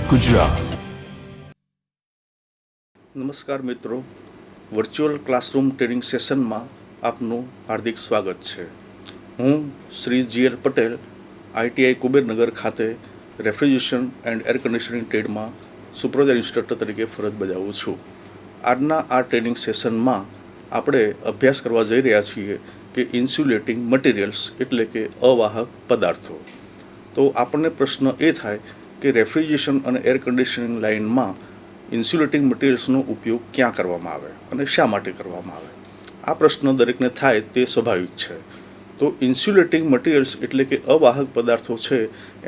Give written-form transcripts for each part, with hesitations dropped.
ગુજરાત। નમસ્કાર મિત્રો, virtual classroom training સેશનમાં આપનું હાર્દિક સ્વાગત છે। હું શ્રી GL પટેલ ITI કુબેરનગર ખાતે રેફ્રિજરેશન એન્ડ એર કન્ડિશનિંગ ટ્રેડમાં સુપરવાઇઝર ઇન્સ્ટ્રક્ટર તરીકે ફરજ બજાવું છું। આજના આ ટ્રેનિંગ સેશનમાં આપણે અભ્યાસ કરવા જઈ રહ્યા છીએ કે ઇન્સ્યુલેટિંગ મટીરિયલ્સ એટલે કે અવાહક પદાર્થો। તો આપણને પ્રશ્ન એ થાય કે રેફ્રિજરેશન અને એર કન્ડિશનિંગ લાઇનમાં ઇન્સ્યુલેટિંગ મટીરિયલ્સનો ઉપયોગ ક્યાં કરવામાં આવે અને શા માટે કરવામાં આવે? આ પ્રશ્ન દરેકને થાય તે સ્વાભાવિક છે। તો ઇન્સ્યુલેટિંગ મટીરિયલ્સ એટલે કે અવાહક પદાર્થો છે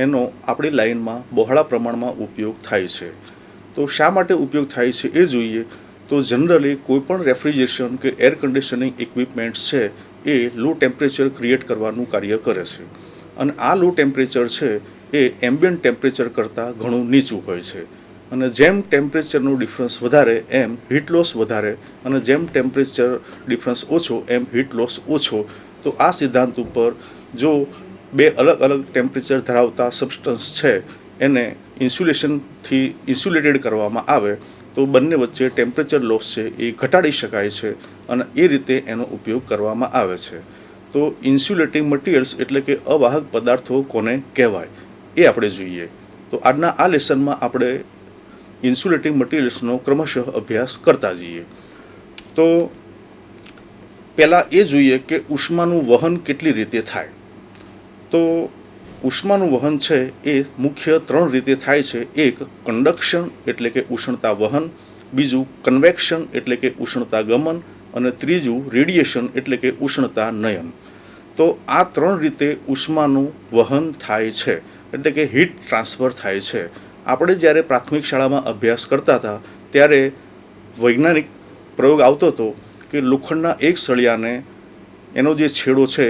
એનો આપણી લાઇનમાં બહોળા પ્રમાણમાં ઉપયોગ થાય છે। તો શા માટે ઉપયોગ થાય છે એ જોઈએ તો જનરલી કોઈપણ રેફ્રિજરેશન કે એર કન્ડિશનિંગ ઇક્વિપમેન્ટ્સ છે એ લો ટેમ્પરેચર ક્રિએટ કરવાનું કાર્ય કરે છે અને આ લો ટેમ્પરેચર છે એ એમ્બિયન્ટ ટેમ્પરેચર કરતાં ઘણું નીચું હોય છે અને જેમ ટેમ્પરેચરનું ડિફરન્સ વધારે એમ હીટ લોસ વધારે અને જેમ ટેમ્પરેચર ડિફરન્સ ઓછો એમ હીટ લોસ ઓછો। તો આ સિદ્ધાંત ઉપર જો બે અલગ અલગ ટેમ્પરેચર ધરાવતા સબસ્ટન્સ છે એને ઇન્સ્યુલેશનથી ઇન્સ્યુલેટેડ કરવામાં આવે તો બંને વચ્ચે ટેમ્પરેચર લોસ છે એ ઘટાડી શકાય છે અને એ રીતે એનો ઉપયોગ કરવામાં આવે છે। તો ઇન્સ્યુલેટિંગ મટીરિયલ્સ એટલે કે અવાહક પદાર્થો કોને કહેવાય એ આપણે જોઈએ। તો આજના આ લેસનમાં આપણે ઇન્સ્યુલેટિંગ મટીરિયલ્સનો ક્રમશઃ અભ્યાસ કરતા જઈએ। તો પહેલાં એ જોઈએ કે ઉષ્માનું વહન કેટલી રીતે થાય। તો ઉષ્માનું વહન છે એ મુખ્ય ત્રણ રીતે થાય છે। એક કંડક્શન એટલે કે ઉષ્ણતા વહન, બીજું કન્વેક્શન એટલે કે ઉષ્ણતા ગમન અને ત્રીજું રેડિયેશન એટલે કે ઉષ્ણતા નયન। તો આ ત્રણ રીતે ઉષ્માનું વહન થાય છે એટલે કે હીટ ટ્રાન્સફર થાય છે। આપણે જ્યારે પ્રાથમિક શાળામાં અભ્યાસ કરતા હતા ત્યારે વૈજ્ઞાનિક પ્રયોગ આવતો હતો કે લોખંડના એક સળિયાને એનો જે છેડો છે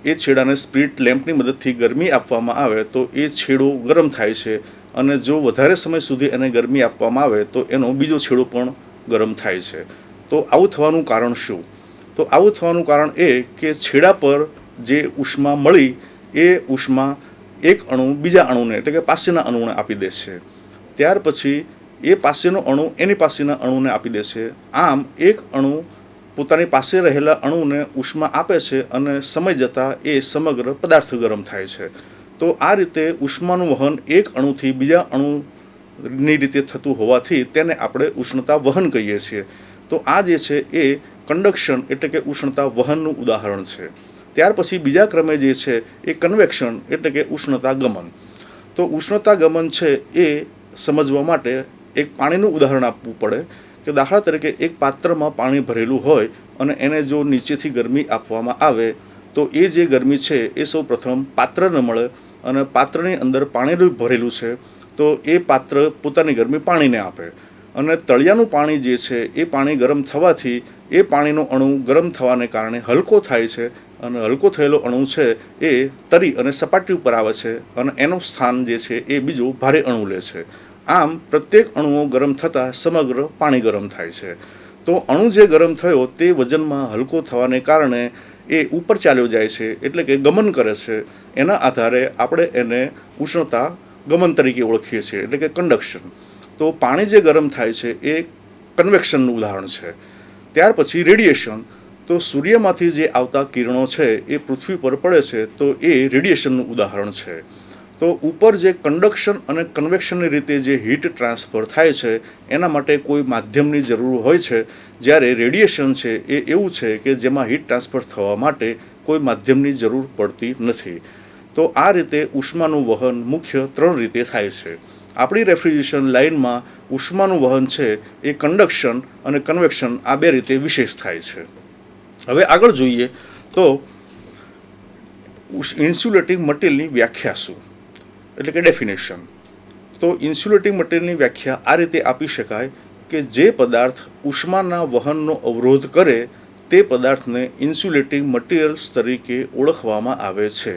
એ છેડાને સ્પિરિટ લેમ્પની મદદથી ગરમી આપવામાં આવે તો એ છેડો ગરમ થાય છે અને જો વધારે સમય સુધી એને ગરમી આપવામાં આવે તો એનો બીજો છેડો પણ ગરમ થાય છે। તો આવું થવાનું કારણ શું? તો આવું થવાનું કારણ એ કે છેડા પર જે ઉષ્મા મળી એ ઉષ્મા એક અણુ બીજા અણુને એટલે કે પાસેના અણુને આપી દેશે, ત્યાર પછી એ પાસેનો અણુ એની પાસેના અણુને આપી દેશે। આમ એક અણુ પોતાની પાસે રહેલા અણુને ઉષ્મા આપે છે અને સમય જતાં એ સમગ્ર પદાર્થ ગરમ થાય છે। તો આ રીતે ઉષ્માનું વહન એક અણુથી બીજા અણુની રીતે થતું હોવાથી તેને આપણે ઉષ્ણતા વહન કહીએ છીએ। તો આ જે છે એ કંડક્શન એટલે કે ઉષ્ણતા વહનનું ઉદાહરણ છે। ત્યાર પછી બીજા ક્રમે જે છે એ કન્વેક્શન એટલે કે ઉષ્ણતા ગમન। તો ઉષ્ણતા ગમન છે એ સમજવા માટે એક પાણીનું ઉદાહરણ આપવું પડે કે દાખલા તરીકે એક પાત્રમાં પાણી ભરેલું હોય અને એને જો નીચેથી ગરમી આપવામાં આવે તો એ જે ગરમી છે એ સૌ પ્રથમ પાત્રને મળે અને પાત્રની અંદર પાણી ભરેલું છે તો એ પાત્ર પોતાની ગરમી પાણીને આપે અને તળિયાનું પાણી જે છે એ પાણી ગરમ થવાથી એ પાણીનો અણુ ગરમ થવાને કારણે હલકો થાય છે અને હલકો થયેલો અણુ છે એ તરી અને સપાટી ઉપર આવે છે અને એનું સ્થાન જે છે એ બીજું ભારે અણુ લે છે। આમ પ્રત્યેક અણુઓ ગરમ થતાં સમગ્ર પાણી ગરમ થાય છે। તો અણુ જે ગરમ થયો તે વજનમાં હલકો થવાને કારણે એ ઉપર ચાલ્યો જાય છે એટલે કે ગમન કરે છે। એના આધારે આપણે એને ઉષ્ણતા ગમન તરીકે ઓળખીએ છીએ એટલે કે કંડક્શન। તો પાણી જે ગરમ થાય છે એ કન્વેક્શનનું ઉદાહરણ છે। ત્યાર પછી રેડિયેશન। તો સૂર્યમાંથી જે આવતા કિરણો છે એ પૃથ્વી પર પડે છે તો એ રેડિયેશનનું ઉદાહરણ છે। તો ઉપર જે કંડક્શન અને કન્વેક્શનની રીતે જે હીટ ટ્રાન્સફર થાય છે એના માટે કોઈ માધ્યમની જરૂર હોય છે, જ્યારે રેડિયેશન છે એ એવું છે કે જેમાં હીટ ટ્રાન્સફર થવા માટે કોઈ માધ્યમની જરૂર પડતી નથી। તો આ રીતે ઉષ્માનું વહન મુખ્ય ત્રણ રીતે થાય છે। આપણી રેફ્રિજરેશન લાઇનમાં ઉષ્માનું વહન છે એ કંડક્શન અને કન્વેક્શન આ બે રીતે વિશેષ થાય છે। હવે આગળ જોઈએ તો ઇન્સ્યુલેટિંગ મટીરિયલની વ્યાખ્યા શું એટલે કે ડેફિનેશન। તો ઇન્સ્યુલેટિંગ મટીરિયલની વ્યાખ્યા આ રીતે આપી શકાય કે જે પદાર્થ ઉષ્માના વહનનો અવરોધ કરે તે પદાર્થને ઇન્સ્યુલેટિંગ મટીરિયલ્સ તરીકે ઓળખવામાં આવે છે।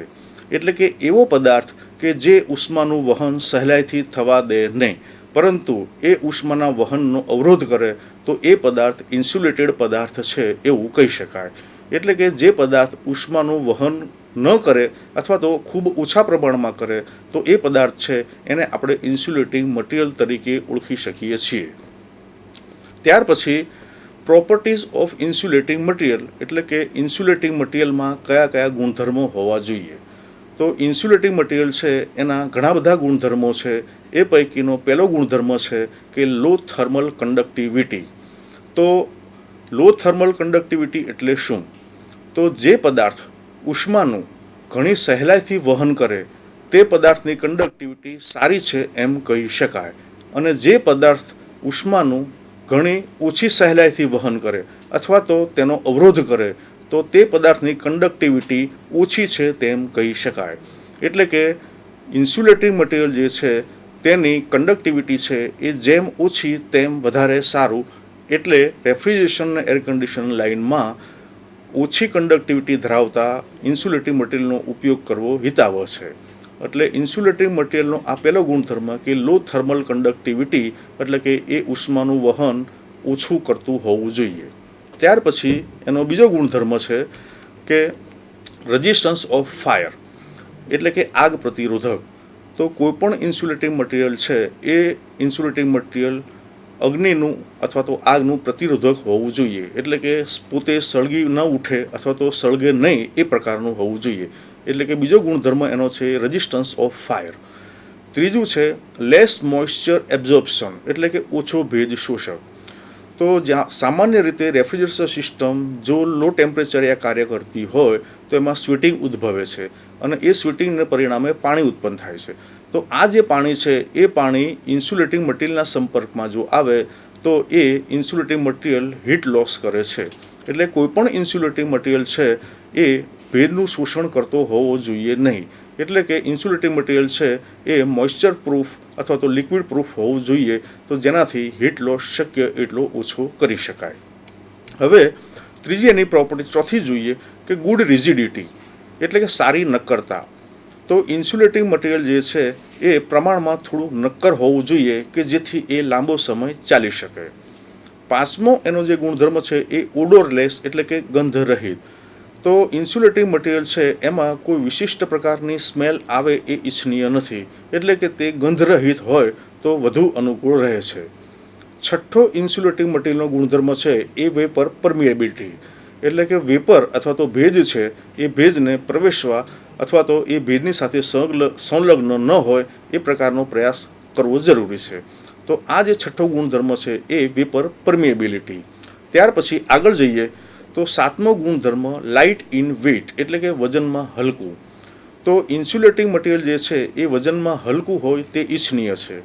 એટલે કે એવો પદાર્થ કે જે ઉષ્માનું વહન સહેલાઈથી થવા દે નહીં પરંતુ એ ઉષ્માના વહનનો અવરોધ કરે તો એ પદાર્થ ઇન્સ્યુલેટેડ પદાર્થ છે એવું કહી શકાય। એટલે કે જે પદાર્થ ઉષ્માનું વહન ન કરે અથવા તો ખૂબ ઓછા પ્રમાણમાં કરે તો એ પદાર્થ છે એને આપણે ઇન્સ્યુલેટિંગ મટીરિયલ તરીકે ઓળખી શકીએ છીએ. ત્યાર પછી પ્રોપર્ટીઝ ઓફ ઇન્સ્યુલેટિંગ મટીરિયલ એટલે કે ઇન્સ્યુલેટિંગ મટીરિયલમાં કયા કયા ગુણધર્મો હોવા જોઈએ. તો ઇન્સ્યુલેટિંગ મટીરિયલ છે એના ઘણા બધા ગુણધર્મો છે. એ પૈકીનો પહેલો ગુણધર્મ છે કે લો થર્મલ કન્ડક્ટિવિટી. તો લો થર્મલ કન્ડક્ટિવિટી એટલે શું? તો જે પદાર્થ ઉષ્માનું ઘણી સહેલાઈથી વહન કરે તે પદાર્થની કન્ડક્ટિવિટી સારી છે એમ કહી શકાય. અને જે પદાર્થ ઉષ્માનું ઘણી ઓછી સહેલાઈથી વહન કરે અથવા તો તેનો અવરોધ કરે તો તે પદાર્થની કન્ડક્ટિવિટી ઓછી છે તેમ કહી શકાય. એટલે કે ઇન્સ્યુલેટિંગ મટીરિયલ જે છે તેની કન્ડક્ટિવિટી છે એ જેમ ઓછી તેમ વધારે સારું. એટલે રેફ્રિજરેશન અને એર કન્ડિશન લાઇનમાં ઓછી કન્ડક્ટિવિટી ધરાવતા ઇન્સ્યુલેટિંગ મટીરિયલનો ઉપયોગ કરવો હિતાવહ છે. એટલે ઇન્સ્યુલેટિંગ મટીરિયલનો આ પહેલો ગુણધર્મ કે લો થર્મલ કન્ડક્ટિવિટી એટલે કે એ ઉષ્માનું વહન ઓછું કરતું હોવું જોઈએ. ત્યાર પછી એનો બીજો ગુણધર્મ છે કે રેઝિસ્ટન્સ ઓફ ફાયર એટલે કે આગ પ્રતિરોધક. તો કોઈપણ ઇન્સ્યુલેટિંગ મટીરિયલ છે એ ઇન્સ્યુલેટિંગ મટીરિયલ અગ્નિનું અથવા તો આગનું પ્રતિરોધક હોવું જોઈએ. એટલે કે પોતે સળગી ન ઉઠે અથવા તો સળગે નહીં એ પ્રકારનું હોવું જોઈએ. એટલે કે બીજો ગુણધર્મ એનો છે રેઝિસ્ટન્સ ઓફ ફાયર. ત્રીજું છે લેસ મોઇશ્ચર એબ્ઝોર્પ્શન એટલે કે ઓછો ભેજ શોષક. તો જ્યાં સામાન્ય રીતે રેફ્રિજરેશન સિસ્ટમ જો લો ટેમ્પરેચરે કાર્ય કરતી હોય તો એમાં સ્વેટિંગ ઉદ્ભવે છે અને એ સ્વેટિંગને પરિણામે પાણી ઉત્પન્ન થાય છે. તો આ જે પાણી છે એ પાણી ઇન્સ્યુલેટિંગ મટીરિયલના સંપર્કમાં જો આવે તો એ ઇન્સ્યુલેટિંગ મટીરિયલ હીટ લોસ કરે છે. એટલે કોઈપણ ઇન્સ્યુલેટિંગ મટીરિયલ છે એ ભેજનું શોષણ કરતો હોવો જોઈએ નહીં. એટલે કે ઇન્સ્યુલેટિંગ મટીરિયલ છે એ મોઇશ્ચર પ્રૂફ અથવા તો લિક્વિડ પ્રૂફ હોવું જોઈએ તો જેનાથી હીટ લોસ શક્ય એટલો ઓછો કરી શકાય. હવે ત્રીજી એની પ્રોપર્ટી ચોથી જોઈએ કે ગુડ રિજિડિટી એટલે કે સારી નક્કરતા. તો ઇન્સ્યુલેટિંગ મટીરિયલ જે છે એ પ્રમાણમાં થોડું નક્કર હોવું જોઈએ કે જેથી એ લાંબો સમય ચાલી શકે. પાંચમો એનો જે ગુણધર્મ છે એ ઓડોરલેસ એટલે કે ગંધ રહિત. તો ઇન્સ્યુલેટિંગ મટીરિયલ છે એમાં કોઈ વિશિષ્ટ પ્રકારની સ્મેલ આવે એ ઈચ્છનીય નથી. એટલે કે તે ગંધરહિત હોય તો વધુ અનુકૂળ રહે છે. છઠ્ઠો ઇન્સ્યુલેટિંગ મટીરિયલનો ગુણધર્મ છે એ વેપર પરમિએબિલિટી એટલે કે વેપર અથવા તો ભેજ છે એ ભેજને પ્રવેશવા અથવા તો એ ભેજની સાથે સંલગ્ન ન હોય એ પ્રકારનો પ્રયાસ કરવો જરૂરી છે. તો આ જે છઠ્ઠો ગુણધર્મ છે એ વેપર પરમિએબિલિટી. ત્યાર પછી આગળ જઈએ તો સાતમો ગુણધર્મ લાઇટ ઇન વેઇટ એટલે કે વજનમાં હલકું. તો ઇન્સ્યુલેટિંગ મટીરિયલ જે છે એ વજનમાં હલકું હોય તે ઈચ્છનીય છે.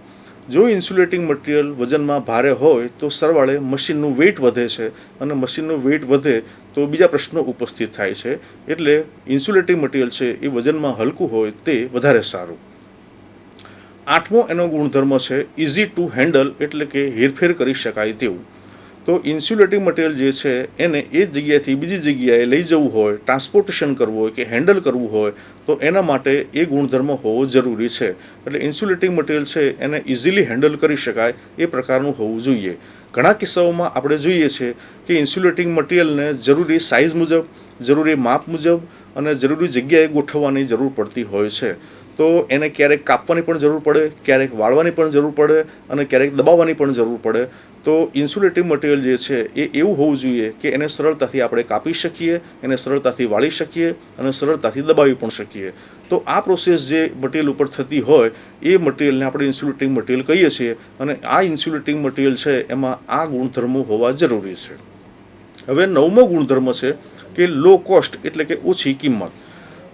જો ઇન્સ્યુલેટિંગ મટીરિયલ વજનમાં ભારે હોય તો સરવાળે મશીનનું વેઇટ વધે છે અને મશીનનું વેઇટ વધે તો બીજા પ્રશ્નો ઉપસ્થિત થાય છે. એટલે ઇન્સ્યુલેટિંગ મટીરિયલ છે એ વજનમાં હલકું હોય તે વધારે સારું. આઠમો એનો ગુણધર્મ છે ઇઝી ટુ હેન્ડલ એટલે કે હેરફેર કરી શકાય તેવું. તો ઇન્સ્યુલેટિંગ મટીરિયલ જે છે એને એ જગ્યાએથી બીજી જગ્યાએ લઈ જવું હોય, ટ્રાન્સપોર્ટેશન કરવું હોય કે હેન્ડલ કરવું હોય તો એના માટે એ ગુણધર્મ હોવો જરૂરી છે. એટલે ઇન્સ્યુલેટિંગ મટીરિયલ છે એને ઇઝીલી હેન્ડલ કરી શકાય એ પ્રકારનું હોવું જોઈએ. ઘણા કિસ્સાઓમાં આપણે જોઈએ છીએ કે ઇન્સ્યુલેટિંગ મટીરિયલને જરૂરી સાઇઝ મુજબ, જરૂરી માપ મુજબ અને જરૂરી જગ્યાએ ગોઠવવાની જરૂર પડતી હોય છે. તો એને ક્યારેક કાપવાની પણ જરૂર પડે, ક્યારેક વાળવાની પણ જરૂર પડે અને ક્યારેક દબાવવાની પણ જરૂર પડે. તો ઇન્સ્યુલેટિંગ મટીરિયલ જે છે એ એવું હોવું જોઈએ કે એને સરળતાથી આપણે કાપી શકીએ, એને સરળતાથી વાળી શકીએ અને સરળતાથી દબાવી પણ શકીએ. તો આ પ્રોસેસ જે મટીરિયલ ઉપર થતી હોય એ મટીરિયલને આપણે ઇન્સ્યુલેટિંગ મટીરિયલ કહીએ છીએ અને આ ઇન્સ્યુલેટિંગ મટીરિયલ છે એમાં આ ગુણધર્મો હોવા જરૂરી છે. હવે નવમો ગુણધર્મ છે કે લો કોસ્ટ એટલે કે ઓછી કિંમત.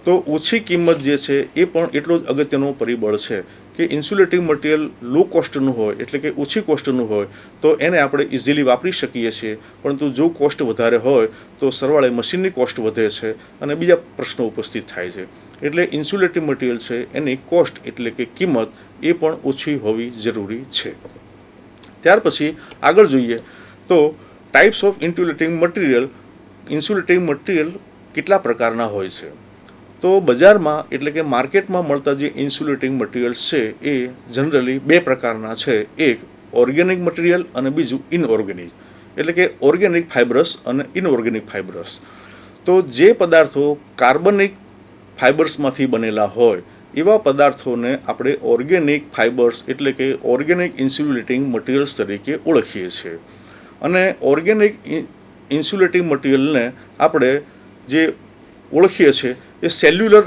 તો ઓછી કિંમત જે છે એ પણ એટલો જ અગત્યનો પરિબળ છે કે ઇન્સ્યુલેટિંગ મટીરિયલ લો કોસ્ટનું હોય એટલે કે ઓછી કોસ્ટનું હોય તો એને આપણે ઇઝીલી વાપરી શકીએ છીએ. પરંતુ જો કોસ્ટ વધારે હોય તો સરવાળે મશીનની કોસ્ટ વધે છે અને બીજા પ્રશ્નો ઉપસ્થિત થાય છે. એટલે ઇન્સ્યુલેટિંગ મટીરિયલ છે એની કોસ્ટ એટલે કે કિંમત એ પણ ઓછી હોવી જરૂરી છે. ત્યાર પછી આગળ જોઈએ તો types of insulating material. Insulating material કેટલા પ્રકારના હોય છે? તો બજારમાં એટલે કે માર્કેટમાં મળતા જે ઇન્સ્યુલેટિંગ મટીરિયલ્સ છે એ જનરલી બે પ્રકારના છે. એક ઓર્ગેનિક મટીરિયલ અને બીજું ઇનઓર્ગેનિક એટલે કે ઓર્ગેનિક ફાઇબ્રસ અને ઇનઓર્ગેનિક ફાઇબ્રસ. તો જે પદાર્થો કાર્બનિક ફાઇબર્સમાંથી બનેલા હોય એવા પદાર્થોને આપણે ઓર્ગેનિક ફાઇબર્સ એટલે કે ઓર્ગેનિક ઇન્સ્યુલેટિંગ મટીરિયલ્સ તરીકે ઓળખીએ છીએ. અને ઓર્ગેનિક ઇન્સ્યુલેટિંગ મટીરિયલને આપણે જે ઓળખીએ છીએ એ સેલ્યુલર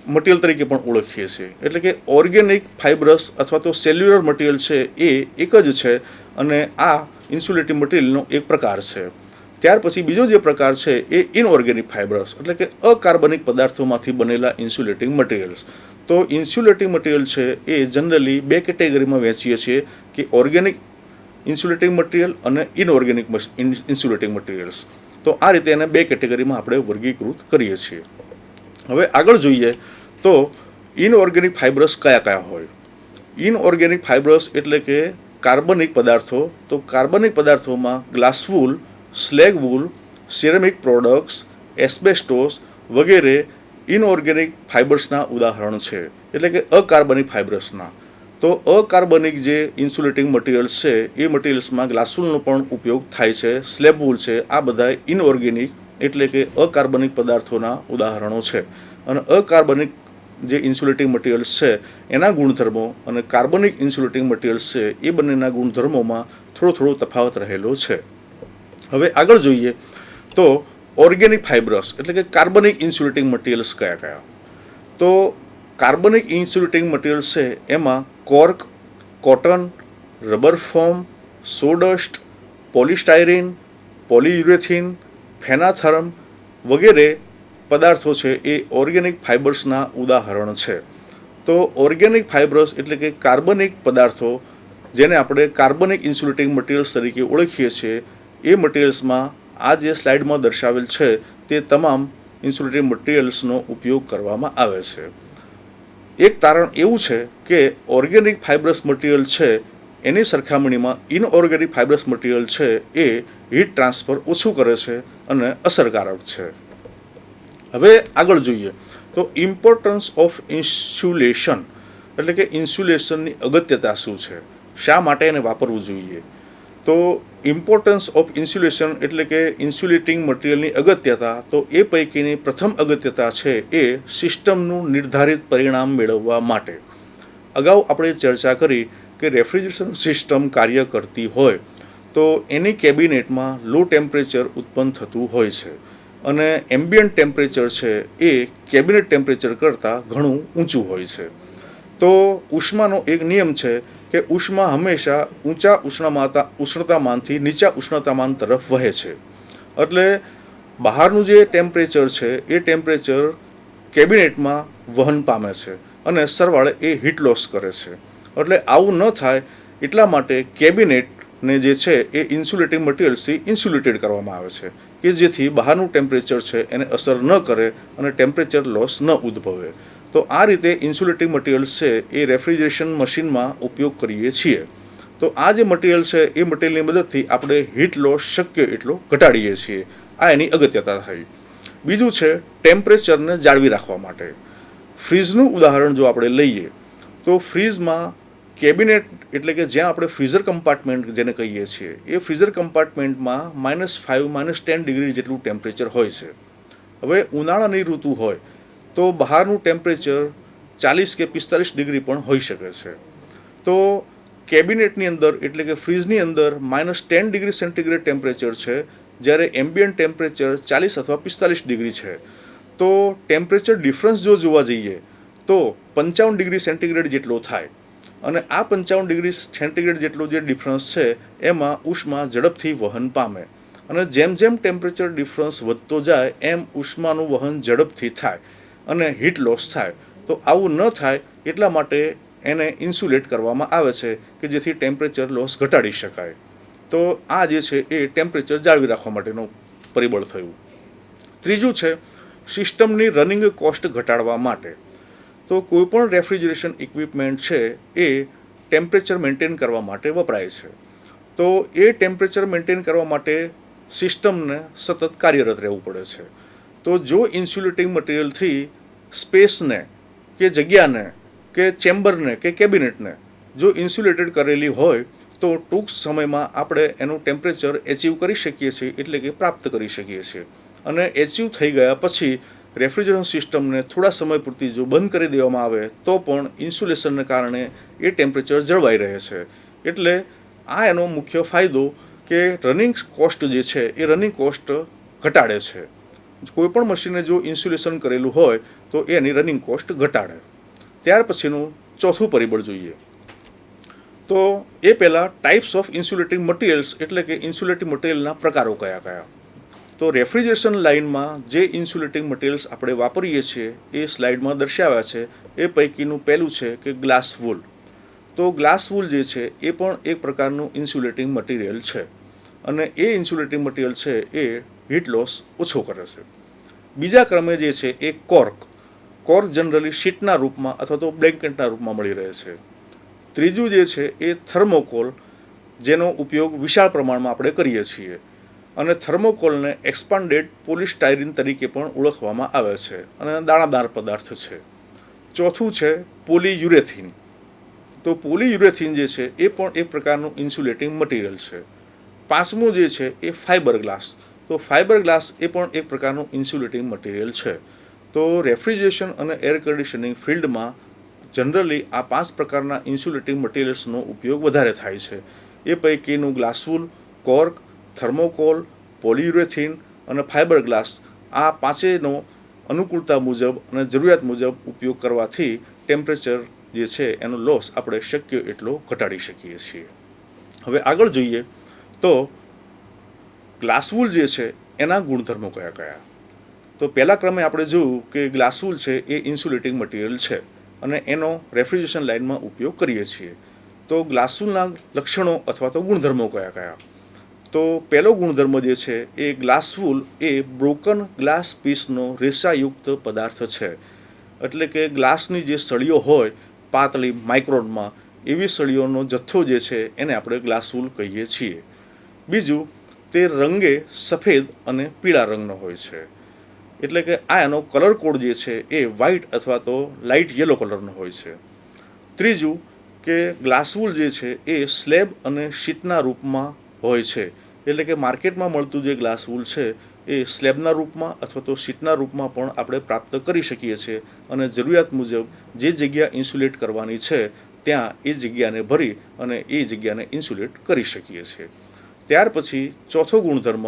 મટીરિયલ તરીકે પણ ઓળખીએ છીએ. એટલે કે ઓર્ગેનિક ફાઇબરસ અથવા તો સેલ્યુલર મટીરિયલ છે એ એક જ છે અને આ ઇન્સ્યુલેટિંગ મટીરિયલનો એક પ્રકાર છે. ત્યાર પછી બીજો જે પ્રકાર છે એ ઇનઓર્ગેનિક ફાઇબરસ એટલે કે અકાર્બનિક પદાર્થોમાંથી બનેલા ઇન્સ્યુલેટિંગ મટીરિયલ્સ. તો ઇન્સ્યુલેટિંગ મટીરિયલ છે એ જનરલી બે કેટેગરીમાં વહેંચીએ છીએ કે ઓર્ગેનિક ઇન્સ્યુલેટિંગ મટીરિયલ અને ઇનઓર્ગેનિક ઇન્સ્યુલેટિંગ મટીરિયલ્સ. તો આ રીતે એને બે કેટેગરીમાં આપણે વર્ગીકૃત કરીએ છીએ. હવે આગળ જોઈએ તો ઇનઓર્ગેનિક ફાઇબરસ કયા કયા હોય. ઇનઓર્ગેનિક ફાઇબરસ એટલે કે કાર્બનિક પદાર્થો. તો કાર્બનિક પદાર્થોમાં glass wool, slag wool, ceramic products, asbestos વગેરે ઇનઓર્ગેનિક ફાઇબર્સના ઉદાહરણ છે, એટલે કે અકાર્બનિક ફાઇબર્સના. તો અકાર્બનિક જે ઇન્સ્યુલેટિંગ મટીરિયલ્સ છે એ મટીરિયલ્સમાં ગ્લાસ વૂલનો પણ ઉપયોગ થાય છે, સ્લેબ વૂલ છે, આ બધા ઇનઓર્ગેનિક એટલે કે અકાર્બનિક પદાર્થોના ઉદાહરણો છે. અને અકાર્બનિક જે ઇન્સ્યુલેટિંગ મટીરિયલ્સ છે એના ગુણધર્મો અને કાર્બનિક ઇન્સ્યુલેટિંગ મટીરિયલ્સ છે એ બંનેના ગુણધર્મોમાં થોડો તફાવત રહેલો છે. હવે આગળ જોઈએ તો ઓર્ગેનિક ફાઇબરસ એટલે કે કાર્બનિક ઇન્સ્યુલેટિંગ મટીરિયલ્સ કયા કયા. તો કાર્બનિક ઇન્સ્યુલેટિંગ મટીરિયલ્સ છે એમાં cork, cotton, rubber foam, sawdust, polystyrene, polyurethane, phenotherm વગેરે પદાર્થો છે એ ઓર્ગેનિક ફાઇબર્સના ઉદાહરણ છે. તો ઓર્ગેનિક ફાઇબર્સ એટલે કે કાર્બનિક પદાર્થો જેને આપણે કાર્બનિક ઇન્સ્યુલેટિંગ મટીરિયલ્સ તરીકે ઓળખીએ છીએ એ મટીરિયલ્સમાં આ જે સ્લાઇડમાં દર્શાવેલ છે તે તમામ ઇન્સ્યુલેટિંગ મટીરિયલ્સનો ઉપયોગ કરવામાં આવે છે. એક તારણ એવું છે કે ઓર્ગેનિક ફાઇબરસ મટીરિયલ છે એની સરખામણીમાં ઇનઓર્ગેનિક ફાઇબરસ મટીરિયલ છે એ હીટ ટ્રાન્સફર ઓછું કરે છે અને અસરકારક છે. હવે આગળ જોઈએ તો ઇમ્પોર્ટન્સ ઓફ ઇન્સ્યુલેશન એટલે કે ઇન્સ્યુલેશનની અગત્યતા શું છે, શા માટે એને વાપરવું જોઈએ. તો ઇમ્પોર્ટન્સ ઓફ ઇન્સ્યુલેશન એટલે કે ઇન્સ્યુલેટિંગ મટીરિયલની અગત્યતા, તો એ પૈકીની પ્રથમ અગત્યતા છે એ સિસ્ટમનું નિર્ધારિત પરિણામ મેળવવા માટે. અગાઉ આપણે ચર્ચા કરી કે રેફ્રિજરેશન સિસ્ટમ કાર્ય કરતી હોય તો એની કેબિનેટમાં લો ટેમ્પરેચર ઉત્પન્ન થતું હોય છે અને એમ્બિયન્ટ ટેમ્પરેચર છે એ કેબિનેટ ટેમ્પરેચર કરતાં ઘણું ઊંચું હોય છે. તો ઉષ્માનો એક નિયમ છે કે ઉષ્મા હંમેશા ઊંચા ઉષ્ણતામાનથી નીચા ઉષ્ણતામાન તરફ વહે છે. એટલે બહારનું જે ટેમ્પરેચર છે એ ટેમ્પરેચર કેબિનેટમાં વહન પામે છે અને સરવાળે એ હીટ લોસ કરે છે. એટલે આવું ન થાય એટલા માટે કેબિનેટને જે છે એ ઇન્સ્યુલેટિંગ મટીરિયલ્સથી ઇન્સ્યુલેટેડ કરવામાં આવે છે કે જેથી બહારનું ટેમ્પરેચર છે એને અસર ન કરે અને ટેમ્પરેચર લોસ ન ઉદ્ભવે. તો આ રીતે ઇન્સ્યુલેટિંગ મટીરિયલ્સ છે એ રેફ્રિજરેશન મશીનમાં ઉપયોગ કરીએ છીએ. તો આ જે મટીરિયલ છે એ મટીરિયલની મદદથી આપણે હીટ લોસ શક્ય એટલો ઘટાડીએ છીએ. આ એની અગત્યતા થઈ. બીજું છે ટેમ્પરેચરને જાળવી રાખવા માટે. ફ્રીઝનું ઉદાહરણ જો આપણે લઈએ તો ફ્રીઝમાં કેબિનેટ એટલે કે જ્યાં આપણે ફ્રીઝર કમ્પાર્ટમેન્ટ જેને કહીએ છીએ એ ફ્રીઝર કમ્પાર્ટમેન્ટમાં -5 -10 ડિગ્રી જેટલું ટેમ્પરેચર હોય છે. હવે ઉનાળાની ઋતુ હોય તો બહારનું ટેમ્પરેચર 40 કે 45 ડિગ્રી પણ હોઈ શકે છે. તો કેબિનેટની અંદર એટલે કે ફ્રીઝની અંદર -10 ડિગ્રી સેન્ટીગ્રેડ ટેમ્પરેચર છે, જ્યારે એમ્બિયન્ટ ટેમ્પરેચર 40 અથવા 45 ડિગ્રી છે. તો ટેમ્પરેચર ડિફરન્સ જો જોવા જઈએ તો 55 ડિગ્રી સેન્ટીગ્રેડ જેટલો થાય. અને આ 55 ડિગ્રી સેન્ટીગ્રેડ જેટલો જે ડિફરન્સ છે એમાં ઉષ્મા ઝડપથી વહન પામે અને જેમ જેમ ટેમ્પરેચર ડિફરન્સ વધતો જાય એમ ઉષ્માનું વહન ઝડપથી થાય અને હીટ લોસ થાય. તો આવું ન થાય એટલા માટે એને ઇન્સ્યુલેટ કરવામાં આવે છે કે જેથી ટેમ્પરેચર લોસ ઘટાડી શકાય. તો આ જે છે એ ટેમ્પરેચર જાળવી રાખવા માટેનું પરિબળ થયું. ત્રીજું છે સિસ્ટમની રનિંગ કોસ્ટ ઘટાડવા માટે. તો કોઈપણ રેફ્રિજરેશન ઇક્વિપમેન્ટ છે એ ટેમ્પરેચર મેન્ટેન કરવા માટે વપરાય છે. તો એ ટેમ્પરેચર મેન્ટેન કરવા માટે સિસ્ટમને સતત કાર્યરત રહેવું પડે છે. તો જો ઇન્સ્યુલેટિંગ મટીરિયલથી સ્પેસને કે જગ્યાને કે ચેમ્બરને કે કેબિનેટને જો ઇન્સ્યુલેટેડ કરેલી હોય તો ટૂંક સમયમાં આપણે એનું ટેમ્પરેચર એચીવ કરી શકીએ છીએ એટલે કે પ્રાપ્ત કરી શકીએ છીએ. અને એચીવ થઈ ગયા પછી રેફ્રિજરેશન સિસ્ટમને થોડા સમય પૂરતી જો બંધ કરી દેવામાં આવે તો પણ ઇન્સ્યુલેશનને કારણે એ ટેમ્પરેચર જળવાઈ રહે છે. એટલે આ એનો મુખ્ય ફાયદો કે રનિંગ કોસ્ટ જે છે એ રનિંગ કોસ્ટ ઘટાડે છે. કોઈપણ મશીનને જો ઇન્સ્યુલેશન કરેલું હોય તો એની રનિંગ કોસ્ટ ઘટાડે. ત્યાર પછીનું ચોથું પરિબળ જોઈએ તો એ પહેલાં ટાઈપ્સ ઓફ ઇન્સ્યુલેટિંગ મટીરિયલ્સ એટલે કે ઇન્સ્યુલેટિંગ મટીરિયલના પ્રકારો કયા કયા. તો રેફ્રિજરેશન લાઇનમાં જે ઇન્સ્યુલેટિંગ મટીરિયલ્સ આપણે વાપરીએ છીએ એ સ્લાઇડમાં દર્શાવ્યા છે. એ પૈકીનું પહેલું છે કે ગ્લાસ વૂલ. તો ગ્લાસ વૂલ જે છે એ પણ એક પ્રકારનું ઇન્સ્યુલેટિંગ મટીરિયલ છે અને એ ઇન્સ્યુલેટિંગ મટીરિયલ છે એ હીટ લોસ ઓછો કરે છે. બીજા ક્રમે જે છે એ કોર્ક જનરલી શીટના રૂપમાં અથવા તો બ્લેન્કેટના રૂપમાં મળી રહે છે. ત્રીજું જે છે એ થર્મોકોલ, જેનો ઉપયોગ વિશાળ પ્રમાણમાં આપણે કરીએ છીએ અને થર્મોકોલને એક્સપાન્ડેડ પોલિસ્ટાયરીન તરીકે પણ ઓળખવામાં આવે છે અને દાણાદાર પદાર્થ છે. ચોથું છે પોલીયુરેથીન. તો પોલીયુરેથીન જે છે એ પણ એક પ્રકારનું ઇન્સ્યુલેટિંગ મટીરિયલ છે. પાંચમું જે છે એ ફાઇબર ગ્લાસ. તો ફાઇબર ગ્લાસ એ પણ એક પ્રકારનું ઇન્સ્યુલેટિંગ મટીરિયલ છે. તો રેફ્રિજરેશન અને એર કન્ડિશનિંગ ફિલ્ડમાં જનરલી આ 5 પ્રકારના ઇન્સ્યુલેટિંગ મટીરિયલ્સનો ઉપયોગ વધારે થાય છે. એ પૈકીનું ગ્લાસવૂલ, કોર્ક, થર્મોકોલ, પોલીયુરેથીન અને ફાઇબર ગ્લાસ આ પાંચેયનો અનુકૂળતા મુજબ અને જરૂરિયાત મુજબ ઉપયોગ કરવાથી ટેમ્પરેચર જે છે એનો લોસ આપણે શક્ય એટલો ઘટાડી શકીએ છીએ. હવે આગળ જોઈએ તો ગ્લાસવૂલ જે છે એના ગુણધર્મો કયા કયા. તો પહેલા ક્રમે આપણે જોયું કે ગ્લાસવૂલ છે એ ઇન્સ્યુલેટિંગ મટીરિયલ છે અને એનો રેફ્રિજરેશન લાઇનમાં ઉપયોગ કરીએ છીએ. તો ગ્લાસવૂલના લક્ષણો અથવા તો ગુણધર્મો કયા કયા. તો પહેલો ગુણધર્મ જે છે એ ગ્લાસવૂલ એ બ્રોકન ગ્લાસ પીસનો રેસાયુક્ત પદાર્થ છે. એટલે કે ગ્લાસની જે સળીઓ હોય પાતળી માઇક્રોનમાં, એવી સળીઓનો જથ્થો જે છે એને આપણે ગ્લાસવૂલ કહીએ છીએ. બીજું, તે રંગે સફેદ અને પીળા રંગનો હોય છે. એટલે કે આ એનો કલર કોડ જે છે એ વ્હાઇટ અથવા તો લાઇટ યલો કલરનો હોય છે. ત્રીજું કે ગ્લાસવૂલ જે છે એ સ્લેબ અને શીટના રૂપમાં હોય છે. એટલે કે માર્કેટમાં મળતું જે ગ્લાસવૂલ છે એ સ્લેબના રૂપમાં અથવા તો શીટના રૂપમાં પણ આપણે પ્રાપ્ત કરી શકીએ છીએ અને જરૂરિયાત મુજબ જે જગ્યા ઇન્સ્યુલેટ કરવાની છે ત્યાં એ જગ્યાને ભરી અને એ જગ્યાને ઇન્સ્યુલેટ કરી શકીએ છીએ. ત્યાર પછી ચોથો ગુણધર્મ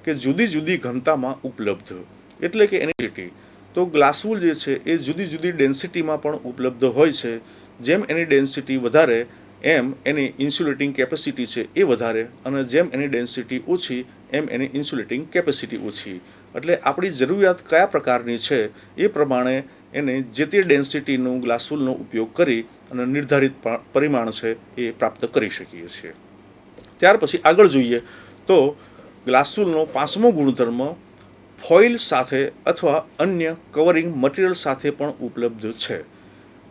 કે જુદી જુદી ઘનતામાં ઉપલબ્ધ, એટલે કે ડેન્સિટી. તો ગ્લાસવૂલ જે છે એ જુદી જુદી ડેન્સિટીમાં પણ ઉપલબ્ધ હોય છે. જેમ એની ડેન્સિટી વધારે એમ એની ઇન્સ્યુલેટિંગ કેપેસિટી છે એ વધારે અને જેમ એની ડેન્સિટી ઓછી એમ એની ઇન્સ્યુલેટિંગ કેપેસિટી ઓછી. એટલે આપણી જરૂરિયાત કયા પ્રકારની છે એ પ્રમાણે એને જે તે ડેન્સિટીનું ગ્લાસવૂલનો ઉપયોગ કરી અને નિર્ધારિત પરિમાણ છે એ પ્રાપ્ત કરી શકીએ છીએ. ત્યાર પછી આગળ જોઈએ તો ગ્લાસવૂલનો પાંચમો ગુણધર્મ ફોઇલ સાથે અથવા અન્ય કવરિંગ મટીરિયલ સાથે પણ ઉપલબ્ધ છે.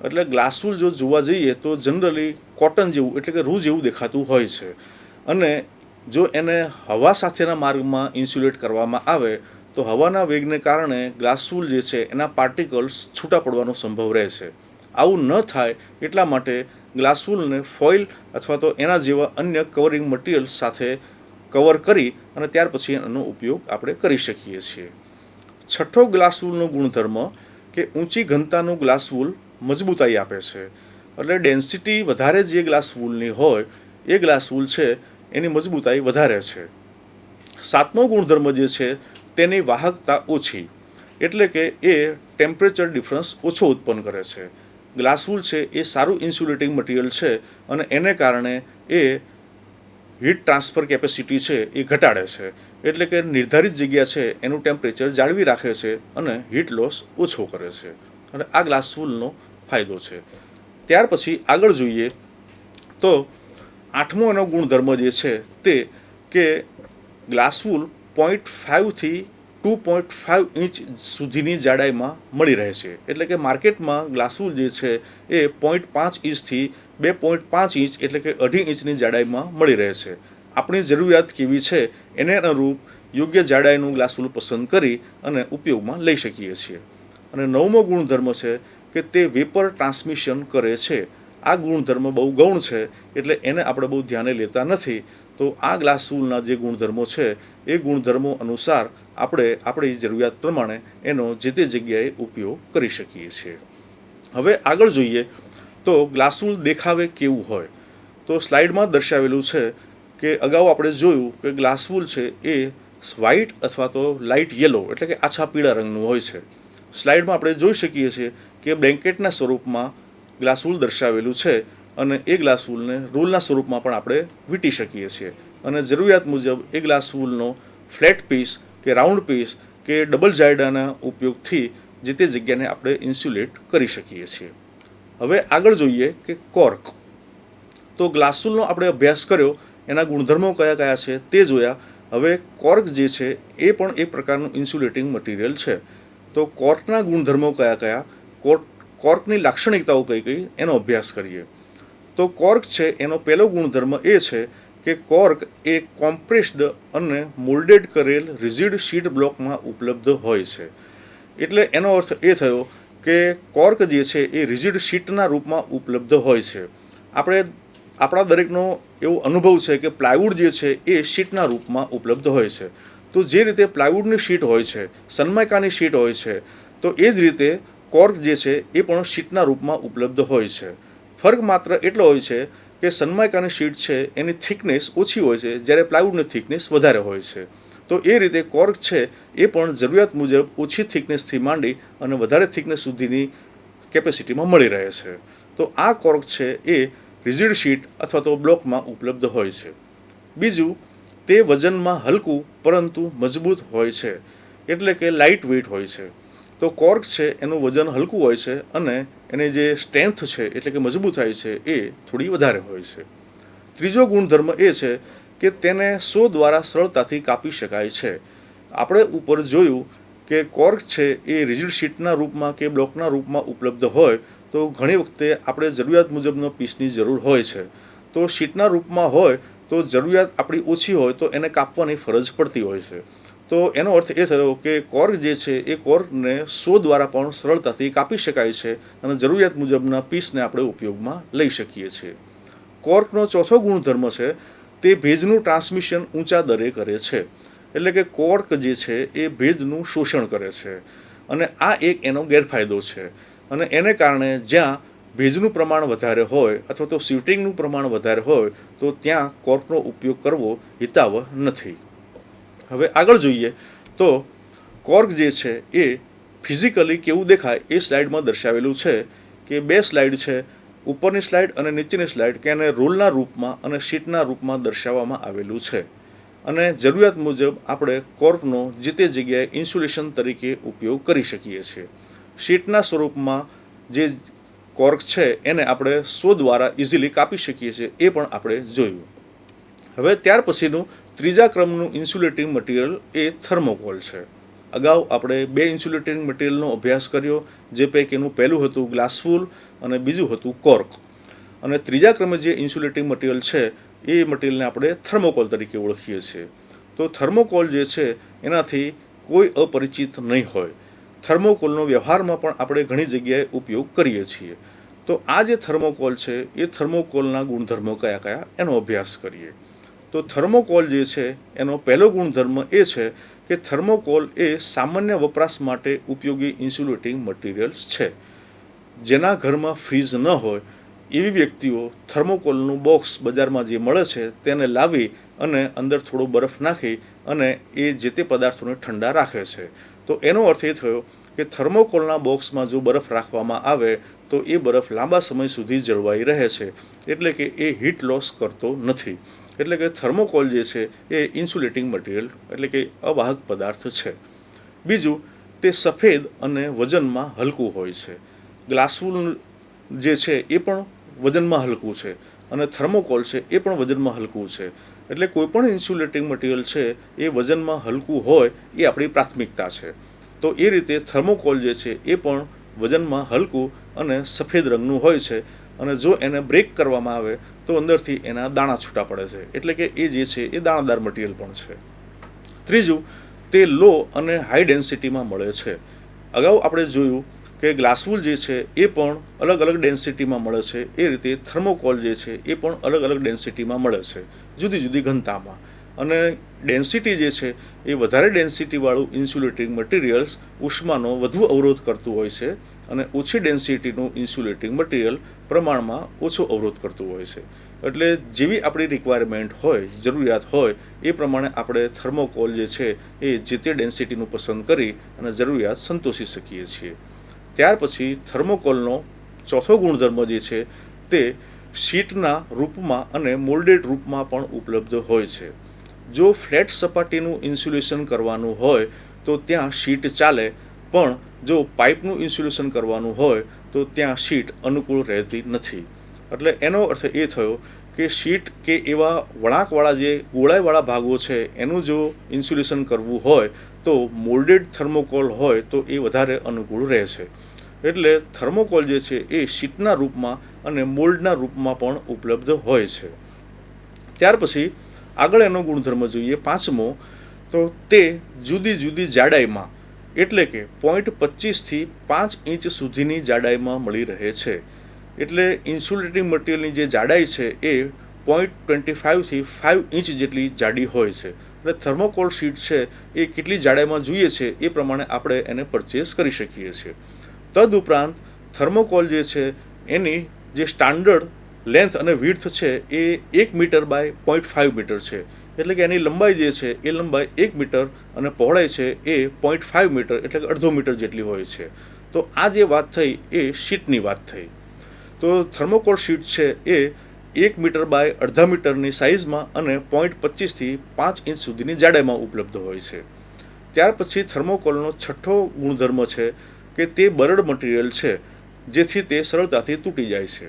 એટલે ગ્લાસવૂલ જો જોવા જઈએ તો જનરલી કોટન જેવું એટલે કે રૂ જેવું દેખાતું હોય છે અને જો એને હવા સાથેના માર્ગમાં ઇન્સ્યુલેટ કરવામાં આવે તો હવાના વેગને કારણે ગ્લાસવૂલ જે છે એના પાર્ટિકલ્સ છૂટા પડવાનો સંભવ રહે છે. આવું ન થાય એટલા માટે ગ્લાસવૂલને ફોઇલ અથવા તો એના જેવા અન્ય કવરિંગ મટીરિયલ્સ સાથે કવર કરી અને ત્યાર પછી એનો ઉપયોગ આપણે કરી શકીએ છીએ. છઠ્ઠો ગ્લાસવૂલનો ગુણધર્મ કે ઊંચી ઘનતાનું ગ્લાસવૂલ મજબૂતાઈ આપે છે. એટલે ડેન્સિટી વધારે જે ગ્લાસવૂલની હોય એ ગ્લાસવૂલ છે એની મજબૂતાઈ વધારે છે. સાતમો ગુણધર્મ જે છે તેની વાહકતા ઓછી, એટલે કે એ ટેમ્પરેચર ડિફરન્સ ઓછો ઉત્પન્ન કરે છે. ગ્લાસવૂલ છે એ સારું ઇન્સ્યુલેટિંગ મટીરિયલ છે અને એને કારણે એ હીટ ટ્રાન્સફર કેપેસિટી છે એ ઘટાડે છે. એટલે કે નિર્ધારિત જગ્યા છે એનું ટેમ્પરેચર જાળવી રાખે છે અને હીટ લોસ ઓછો કરે છે. અને આ ગ્લાસવૂલનો ફાયદો છે. ત્યાર પછી આગળ જોઈએ તો આઠમો એનો ગુણધર્મ જે છે તે કે ગ્લાસવૂલ 0.5થી 2.5 ઇંચ સુધીની જાડાઈમાં મળી રહે છે. એટલે કે માર્કેટમાં ગ્લાસવૂલ જે છે એ 0.5 ઇંચથી 2.5 ઇંચ એટલે કે 2.5 ઇંચની જાડાઈમાં મળી રહે છે. આપણી જરૂરિયાત કેવી છે એને અનુરૂપ યોગ્ય જાડાઈનું ગ્લાસવૂલ પસંદ કરી અને ઉપયોગમાં લઈ શકીએ છીએ. અને નવમો ગુણધર્મ છે કે તે વેપર ટ્રાન્સમિશન કરે છે. આ ગુણધર્મ બહુ ગૌણ છે એટલે એને આપણે બહુ ધ્યાને લેતા નથી. તો આ ગ્લાસ વૂલના જે ગુણધર્મો છે એ ગુણધર્મો અનુસાર આપણે આપણી જરૂરિયાત પ્રમાણે એનો જે તે જગ્યાએ ઉપયોગ કરી શકીએ છીએ. હવે આગળ જોઈએ તો ગ્લાસ વૂલ દેખાવે કેવું હોય. તો સ્લાઇડમાં દર્શાવેલું છે કે અગાઉ આપણે જોયું કે ગ્લાસ વૂલ છે એ વ્હાઇટ અથવા તો લાઇટ યલો એટલે કે આછા પીળા રંગનું હોય છે. સ્લાઇડમાં આપણે જોઈ શકીએ છીએ કે બ્લેન્કેટના સ્વરૂપમાં ગ્લાસ વૂલ દર્શાવેલું છે અને એ ગ્લાસ વૂલને રોલના સ્વરૂપમાં પણ આપણે વીંટી શકીએ છીએ અને જરૂરિયાત મુજબ એ ગ્લાસ વૂલનો ફ્લેટ પીસ કે રાઉન્ડ પીસ કે ડબલ જાયડાના ઉપયોગથી જે તે જગ્યાને આપણે ઇન્સ્યુલેટ કરી શકીએ છીએ. હવે આગળ જોઈએ કે કોર્ક. તો ગ્લાસ વૂલનો આપણે અભ્યાસ કર્યો, એના ગુણધર્મો કયા કયા છે તે જોયા. હવે કોર્ક જે છે એ પણ એક પ્રકારનું ઇન્સ્યુલેટિંગ મટીરિયલ છે. તો કોર્કના ગુણધર્મો કયા કયા, કોર્કની લાક્ષણિકતાઓ કઈ કઈ એનો અભ્યાસ કરીએ. તો કોર્ક છે એનો પહેલો ગુણધર્મ એ છે કે કોર્ક એ કોમ્પ્રેસ્ડ અને મોલ્ડેડ કરેલ રિજિડ શીટ બ્લોકમાં ઉપલબ્ધ હોય છે. એટલે એનો અર્થ એ થયો કે કોર્ક જે છે એ રિજિડ શીટના રૂપમાં ઉપલબ્ધ હોય છે. આપણા દરેકનો એવો અનુભવ છે કે પ્લાયવુડ જે છે એ શીટના રૂપમાં ઉપલબ્ધ હોય છે. તો જે રીતે પ્લાયવુડની શીટ હોય છે, સનમાઇકાની શીટ હોય છે, તો એ જ રીતે કોર્ક જે છે એ પણ શીટના રૂપમાં ઉપલબ્ધ હોય છે. ફરક માત્ર એટલો હોય છે કે સનમાઇકાની શીટ છે એની થિકનેસ ઓછી હોય છે જ્યારે પ્લાયવુડની થિકનેસ વધારે હોય છે. તો એ રીતે કોર્ક છે એ પણ જરૂરિયાત મુજબ ઓછી થિકનેસથી માંડી અને વધારે થિકનેસ સુધીની કેપેસિટીમાં મળી રહે છે. તો આ કોર્ક છે એ રિજિડ શીટ અથવા તો બ્લોકમાં ઉપલબ્ધ હોય છે. બીજું, તે વજનમાં હલકું પરંતુ મજબૂત હોય છે એટલે કે લાઇટ વેઇટ હોય છે. તો કોર્ક છે એનું વજન હલકું હોય છે અને એની જે સ્ટ્રેન્થ છે એટલે કે મજબૂતાઈ છે એ થોડી વધારે હોય છે. ત્રીજો ગુણધર્મ એ છે કે તેને સો દ્વારા સરળતાથી કાપી શકાય છે. આપણે ઉપર જોયું કે કોર્ક છે એ રિજિડ શીટના રૂપમાં કે બ્લોકના રૂપમાં ઉપલબ્ધ હોય તો ઘણી વખતે આપણે જરૂરિયાત મુજબનો પીસની જરૂર હોય છે. તો શીટના રૂપમાં હોય તો જરૂરિયાત આપણી ઓછી હોય તો એને કાપવાની ફરજ પડતી હોય છે. તો એનો અર્થ એ થયો કે કોર્ક જે છે એ કોર્કને સો દ્વારા પણ સરળતાથી કાપી શકાય છે અને જરૂરિયાત મુજબના પીસને આપણે ઉપયોગમાં લઈ શકીએ છીએ. કોર્કનો ચોથો ગુણધર્મ છે તે ભેજનું ટ્રાન્સમિશન ઊંચા દરે કરે છે. એટલે કે કોર્ક જે છે એ ભેજનું શોષણ કરે છે અને આ એક એનો ગેરફાયદો છે. અને એને કારણે જ્યાં ભેજનું પ્રમાણ વધારે હોય અથવા તો સ્વીટિંગનું પ્રમાણ વધારે હોય તો ત્યાં કોર્કનો ઉપયોગ કરવો હિતાવહ નથી. હવે આગળ જોઈએ તો કોર્ક જે છે એ ફિઝિકલી કેવું દેખાય એ સ્લાઇડમાં દર્શાવેલું છે કે બે સ્લાઇડ છે, ઉપરની સ્લાઇડ અને નીચેની સ્લાઇડ કે એને રોલના રૂપમાં અને શીટના રૂપમાં દર્શાવવામાં આવેલું છે. અને જરૂરિયાત મુજબ આપણે કોર્કનો જે તે જગ્યાએ ઇન્સ્યુલેશન તરીકે ઉપયોગ કરી શકીએ છીએ. શીટના સ્વરૂપમાં જે કોર્ક છે એને આપણે સો દ્વારા ઇઝીલી કાપી શકીએ છીએ એ પણ આપણે જોયું. હવે ત્યાર પછીનું ત્રીજા ક્રમનું ઇન્સ્યુલેટિંગ મટીરિયલ એ થર્મોકોલ છે. અગાઉ આપણે બે ઇન્સ્યુલેટિંગ મટીરિયલનો અભ્યાસ કર્યો, જે પૈકીનું પહેલું હતું ગ્લાસ વૂલ અને બીજું હતું કોર્ક. અને ત્રીજા ક્રમે જે ઇન્સ્યુલેટિંગ મટીરિયલ છે એ મટીરિયલને આપણે થર્મોકોલ તરીકે ઓળખીએ છીએ. તો થર્મોકોલ જે છે એનાથી કોઈ અપરિચિત નહીં હોય. થર્મોકોલનો વ્યવહારમાં પણ આપણે ઘણી જગ્યાએ ઉપયોગ કરીએ છીએ. તો આ જે થર્મોકોલ છે એ થર્મોકોલના ગુણધર્મો કયા કયા એનો અભ્યાસ કરીએ. તો થર્મોકોલ જે છે એનો પહેલો ગુણધર્મ એ છે કે થર્મોકોલ એ સામાન્ય વપરાશ માટે ઉપયોગી ઇન્સ્યુલેટિંગ મટીરિયલ્સ છે. જેના ઘરમાં ફ્રીજ ન હોય એવી વ્યક્તિઓ થર્મોકોલનું બોક્સ બજારમાં જે મળે છે તેને લાવી અને અંદર થોડો બરફ નાખી અને એ જે તે પદાર્થોને ઠંડા રાખે છે. તો એનો અર્થ એ થયો કે થર્મોકોલના બોક્સમાં જો બરફ રાખવામાં આવે તો એ બરફ લાંબા સમય સુધી જળવાઈ રહે છે, એટલે કે એ હીટ લોસ કરતો નથી. એટલે કે થર્મોકોલ જે છે એ ઇન્સ્યુલેટિંગ મટીરિયલ એટલે કે અવાહક પદાર્થ છે. બીજું, તે સફેદ અને વજનમાં હલકું હોય છે. ગ્લાસ વૂલ જે છે એ પણ વજનમાં હલકું છે અને થર્મોકોલ છે એ પણ વજનમાં હલકું છે. એટલે કોઈપણ ઇન્સ્યુલેટિંગ મટીરિયલ છે એ વજનમાં હલકું હોય એ આપણી પ્રાથમિકતા છે. તો એ રીતે થર્મોકોલ જે છે એ પણ વજનમાં હલકું અને સફેદ રંગનું હોય છે અને જો એને બ્રેક કરવામાં આવે તો અંદરથી એના દાણા છૂટા પડે છે, એટલે કે એ જે છે એ દાણાદાર મટીરિયલ પણ છે. ત્રીજું, તે લો અને હાઈ ડેન્સિટીમાં મળે છે. અગાઉ આપણે જોયું કે ગ્લાસવુલ જે છે એ પણ અલગ અલગ ડેન્સિટીમાં મળે છે, એ રીતે થર્મોકોલ જે છે એ પણ અલગ અલગ ડેન્સિટીમાં મળે છે, જુદી જુદી ઘનતામાં. અને ડેન્સિટી જે છે એ વધારે ડેન્સિટીવાળું ઇન્સ્યુલેટિંગ મટીરિયલ્સ ઉષ્માનો વધુ અવરોધ કરતું હોય છે, અને ઓછી ડેન્સિટીનું ઇન્સ્યુલેટિંગ મટીરિયલ પ્રમાણમાં ઓછો અવરોધ કરતું હોય છે. એટલે જેવી આપણી રિક્વાયરમેન્ટ હોય, જરૂરિયાત હોય, એ પ્રમાણે આપણે થર્મોકોલ જે છે એ જે તે ડેન્સિટીનું પસંદ કરી અને જરૂરિયાત સંતોષી શકીએ છીએ. ત્યાર પછી થર્મોકોલનો ચોથો ગુણધર્મ જે છે તે શીટના રૂપમાં અને મોલ્ડેડ રૂપમાં પણ ઉપલબ્ધ હોય છે. જો ફ્લેટ સપાટીનું ઇન્સ્યુલેશન કરવાનું હોય તો ત્યાં શીટ ચાલે, પણ જો પાઇપનું ઇન્સ્યુલેશન કરવાનું હોય તો ત્યાં શીટ અનુકૂળ રહેતી નથી. એટલે એનો અર્થ એ થયો કે શીટ કે એવા વળાંકવાળા જે ગોળાઈવાળા ભાગો છે એનું જો ઇન્સ્યુલેશન કરવું હોય તો મોલ્ડેડ થર્મોકોલ હોય તો એ વધારે અનુકૂળ રહે છે. એટલે થર્મોકોલ જે છે એ શીટના રૂપમાં અને મોલ્ડના રૂપમાં પણ ઉપલબ્ધ હોય છે. ત્યાર પછી આગળ એનો ગુણધર્મ જોઈએ પાંચમો, તો તે જુદી જુદી જાડાઈમાં એટલે કે 0.25થી 5 ઇંચ સુધીની જાડાઈમાં મળી રહે છે. એટલે ઇન્સ્યુલેટિંગ મટીરિયલની જે જાડાઈ છે એ 0.25થી 5 ઇંચ જેટલી જાડી હોય છે. એટલે થર્મોકોલ શીટ છે એ કેટલી જાડાઈમાં જોઈએ છે એ પ્રમાણે આપણે એને પરચેસ કરી શકીએ છીએ. તદુપરાંત થર્મોકોલ જે છે એની જે સ્ટાન્ડર્ડ લેન્થ અને વિડ્થ છે એ 1 મીટર બાય 0.5 મીટર છે. એટલે કે એની લંબાઈ જે છે એ લંબાઈ 1 મીટર અને પહોળાઈ છે એ 0.5 મીટર એટલે કે અડધો મીટર જેટલી હોય છે. તો આ જે વાત થઈ એ શીટની વાત થઈ. તો થર્મોકોલ શીટ છે એ 1 મીટર બાય અડધા મીટરની સાઇઝમાં અને 0.25થી 5 ઇંચ સુધીની જાડાઈમાં ઉપલબ્ધ હોય છે. ત્યાર પછી થર્મોકોલનો છઠ્ઠો ગુણધર્મ છે કે તે બરડ મટીરિયલ છે, જેથી તે સરળતાથી તૂટી જાય છે.